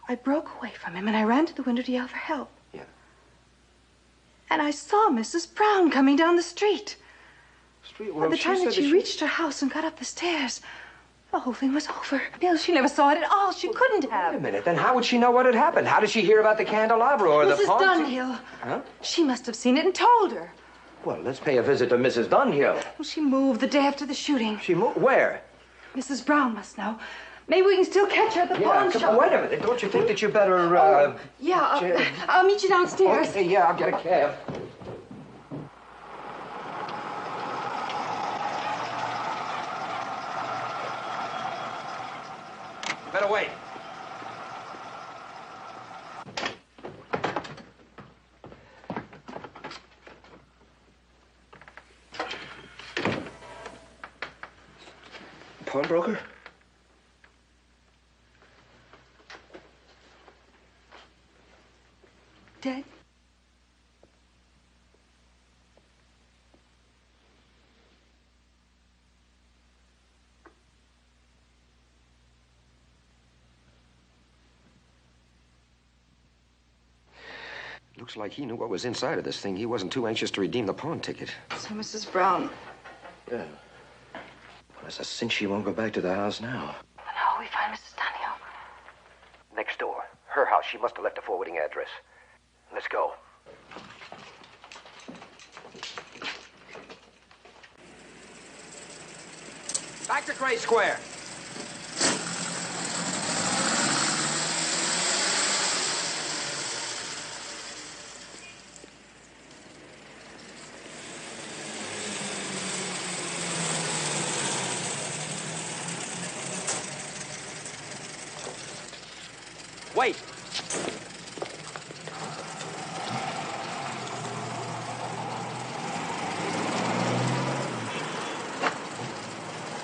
I broke away from him and I ran to the window to yell for help. Yeah. And I saw Mrs. Brown coming down the street. Well, By the time that she reached her house and got up the stairs, the whole thing was over. Bill, she never saw it at all. She couldn't have. Wait a minute, then how would she know what had happened? How did she hear about the candelabra or the Mrs. pawn? Dunhill. Huh? She must have seen it and told her. Well, let's pay a visit to Mrs. Dunhill. Well, she moved the day after the shooting. She moved? Where? Mrs. Brown must know. Maybe we can still catch her at the pawn come shop. on, wait a minute. Don't you think that you better, Yeah, I'll meet you downstairs. Okay, yeah, I'll get a cab. Better wait. Pawnbroker? Dead? Looks like he knew what was inside of this thing. He wasn't too anxious to redeem the pawn ticket. So Mrs. Brown. Yeah. Well, it's a cinch she won't go back to the house now. And how will we find Mrs. Dunhill? Next door. Her house. She must have left a forwarding address. Let's go. Back to Gray Square. Wait.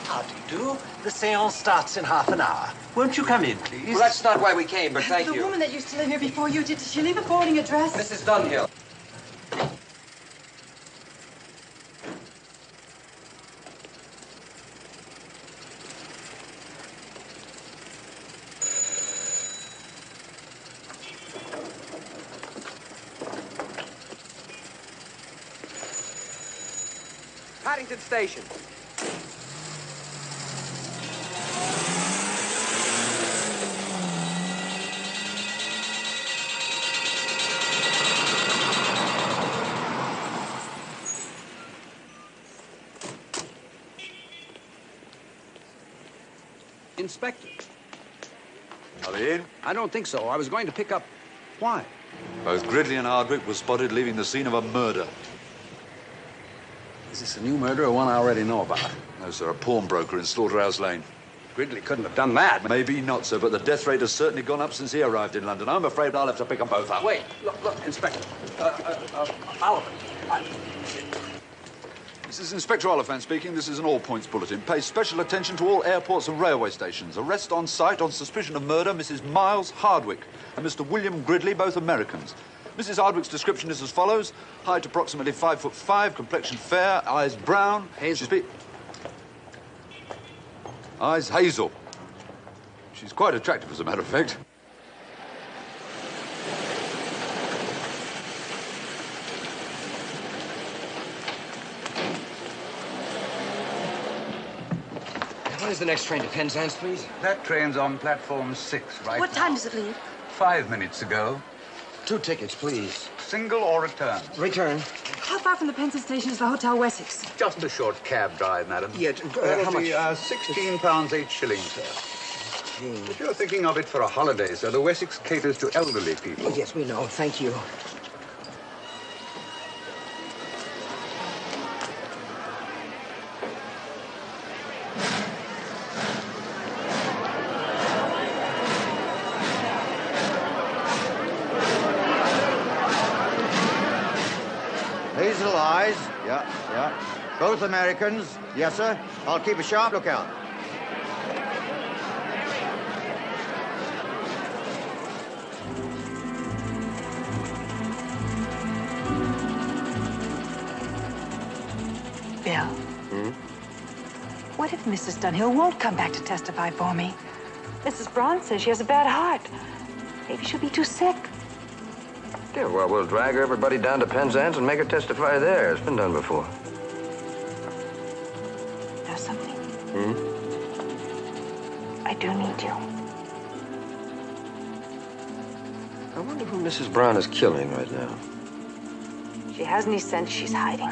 How do you do? The seance starts in half an hour. Won't you come in, please? Well, that's not why we came, but thank The you. woman that used to live here before you, did she leave a forwarding address? Mrs. Dunhill. Paddington Station. Inspector. Are they in? I don't think so. I was going to pick up... Why? Both Gridley and Hardwick were spotted leaving the scene of a murder. Is this a new murder or one I already know about? No, sir, a pawnbroker in Slaughterhouse Lane. Gridley couldn't have done that. Maybe not, sir, but the death rate has certainly gone up since he arrived in London. I'm afraid I'll have to pick them both up. Wait, look, Inspector. Oliver. This is Inspector Oliphant speaking. This is an all-points bulletin. Pay special attention to all airports and railway stations. Arrest on site on suspicion of murder Mrs. Miles Hardwick and Mr. William Gridley, both Americans. Mrs. Hardwick's description is as follows. Height approximately 5'5", complexion fair, eyes brown. Hazel. Eyes hazel. She's quite attractive, as a matter of fact. When is the next train to Penzance, please? That train's on platform 6 right What now. time does it leave? 5 minutes ago. 2 tickets, plees. Single or return? Return. How far from the Penzance station is the Hotel Wessex? Just a short cab drive, madam. Yeah, That'll how much? be, £16 8 shillings, sir. If you're thinking of it for a holiday, sir, the Wessex caters to elderly people. Oh, yes, we know. Thank you. Hazel eyes. Yeah. Both Americans. Yes, sir. I'll keep a sharp lookout. Bill, what if Mrs. Dunhill won't come back to testify for me? Mrs. Braun says she has a bad heart. Maybe she'll be too sick. Yeah, well, we'll drag everybody down to Penzance and make her testify there. It's been done before. Know something? I do need you. I wonder who Mrs. Brown is killing right now. She has any sense she's hiding.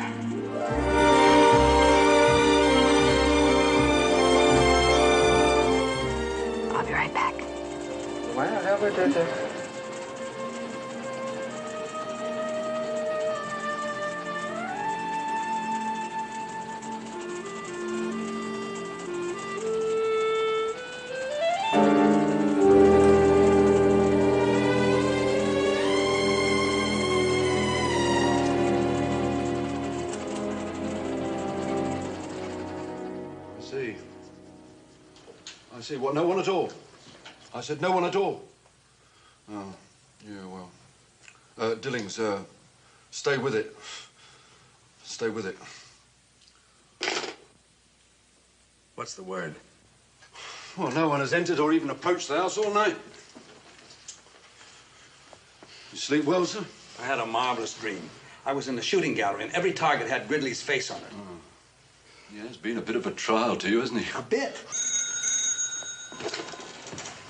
I'll be right back. Well, how about that? I see. What, no one at all? I said no one at all. Oh, yeah, well. Dillings, stay with it. Stay with it. What's the word? Well, no one has entered or even approached the house all night. You sleep well, sir? I had a marvelous dream. I was in the shooting gallery, and every target had Gridley's face on it. Oh. Yeah, it's been a bit of a trial to you, hasn't he? A bit.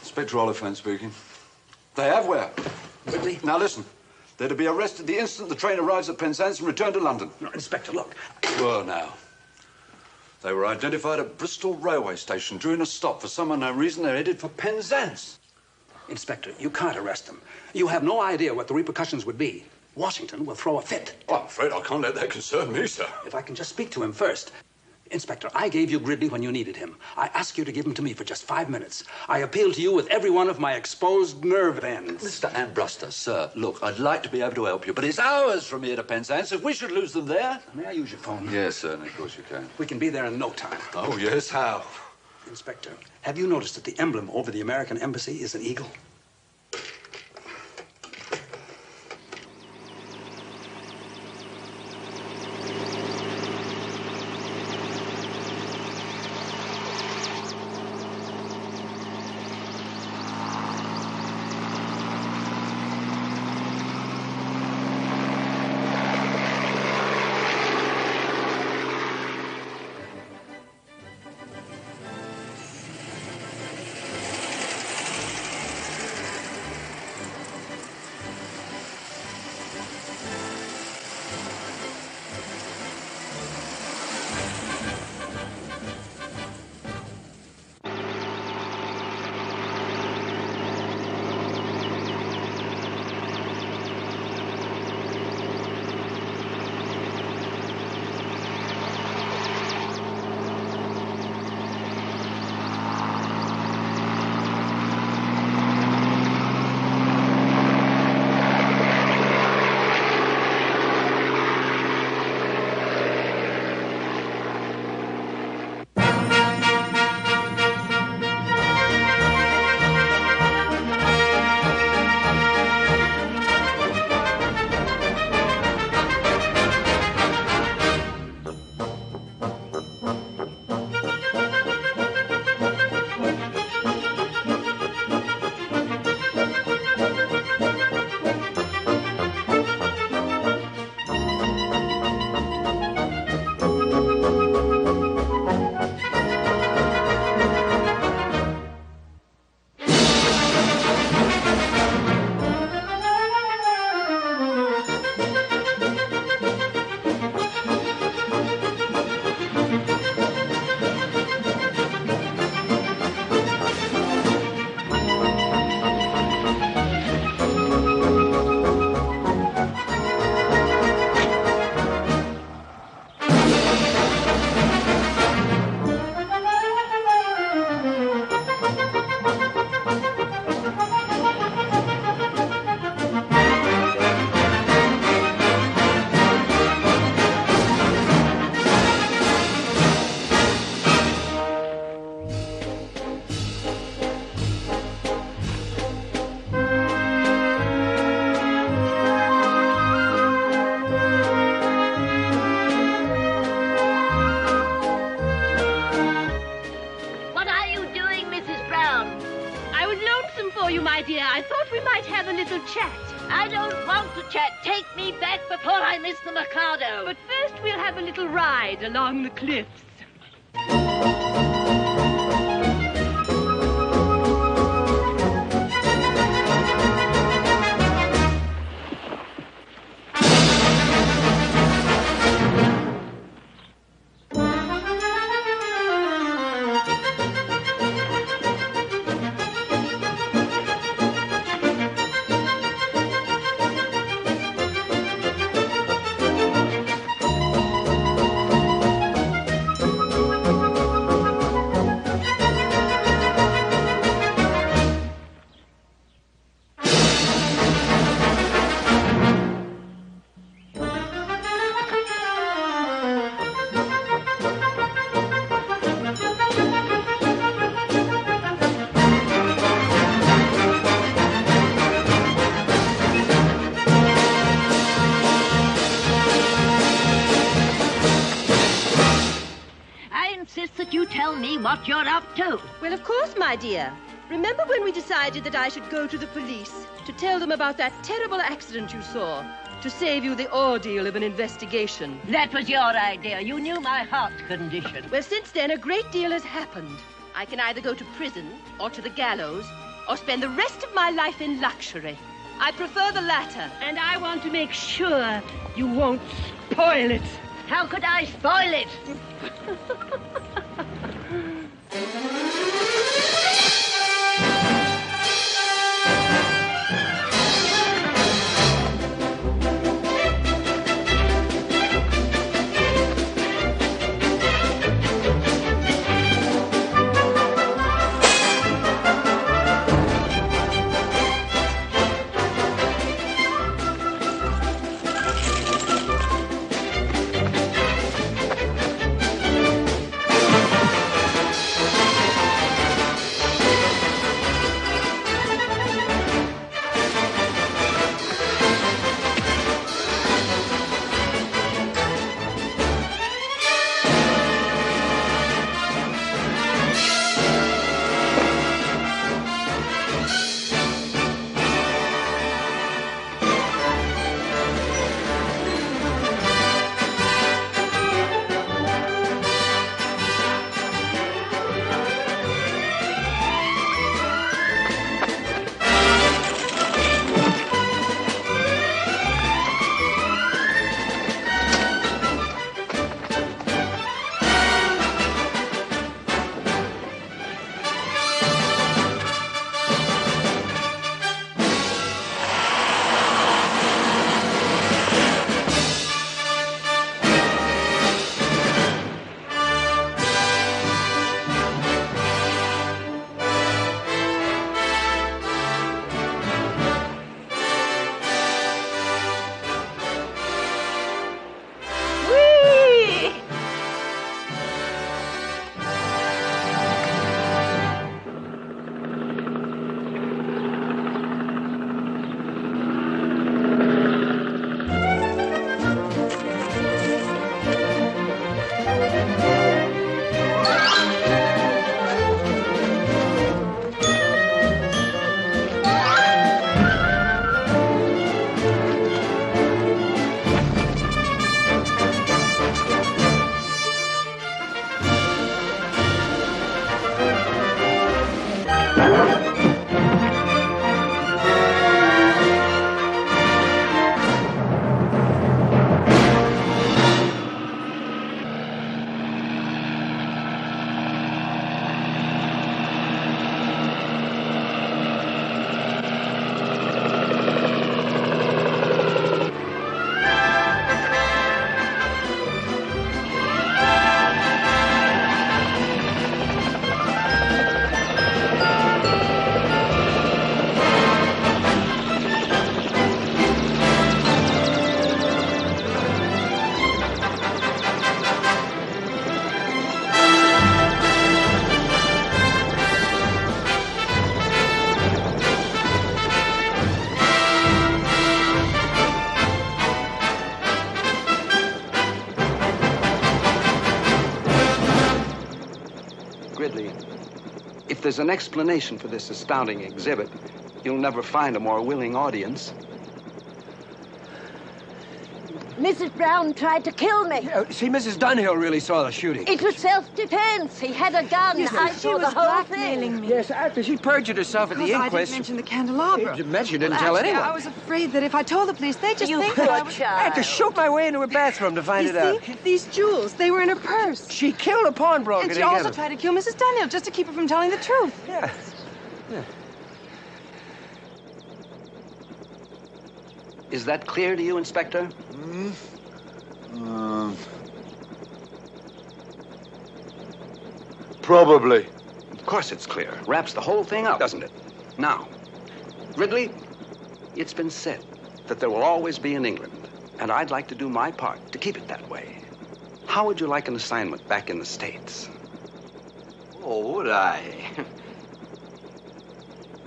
Inspector Oliphant speaking. They have where? Gridley? Now listen. They're to be arrested the instant the train arrives at Penzance and returned to London. No, Inspector, look. Well, now. They were identified at Bristol railway station during a stop. For some unknown reason, they're headed for Penzance. Inspector, you can't arrest them. You have no idea what the repercussions would be. Washington will throw a fit. Well, I'm afraid I can't let that concern me, sir. If I can just speak to him first. Inspector, I gave you Gridley when you needed him. I asked you to give him to me for just 5 minutes. I appealed to you with every one of my exposed nerve ends. Mr. Ambruster, sir, look, I'd like to be able to help you, but it's hours from here to Penzance. If we should lose them there... May I use your phone? Yes, certainly, of course you can. We can be there in no time. Oh, yes, how? Inspector, have you noticed that the emblem over the American embassy is an eagle? I don't want to chat. Take me back before I miss the Mikado. But first we'll have a little ride along the cliffs. What you're up to. Well, of course, my dear. Remember when we decided that I should go to the police to tell them about that terrible accident you saw, to save you the ordeal of an investigation? That was your idea. You knew my heart condition. Well, since then, a great deal has happened. I can either go to prison or to the gallows or spend the rest of my life in luxury. I prefer the latter. And I want to make sure you won't spoil it. How could I spoil it? Gridley, if there's an explanation for this astounding exhibit, you'll never find a more willing audience. Mrs. Brown tried to kill me. See, Mrs. Dunhill really saw the shooting. It was self-defense. He had a gun. I saw the whole thing. Me. Yes, after she perjured herself at the inquest. I didn't mention the candelabra. You didn't tell anyone. I was afraid that if I told the police, they'd just think that I was... I had to shoot my way into her bathroom to find it out. These jewels, they were in her purse. She killed a pawnbroker. And she also tried to kill Mrs. Dunhill just to keep her from telling the truth. Yeah. Is that clear to you, Inspector? Probably. Of course it's clear. Wraps the whole thing up, doesn't it? Now, Gridley, it's been said that there will always be an England, and I'd like to do my part to keep it that way. How would you like an assignment back in the States? Oh, would I?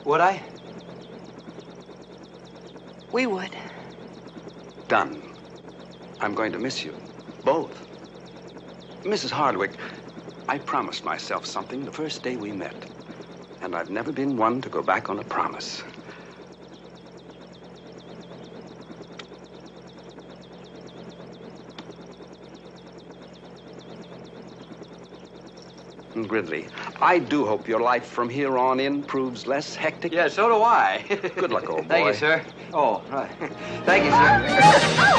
Would I? We would. Done. I'm going to miss you, both. Mrs. Hardwick, I promised myself something the first day we met, and I've never been one to go back on a promise. Gridley, I do hope your life from here on in proves less hectic. Yeah, so do I. Good luck, old boy. Thank you, sir. Oh, right. Thank you, sir.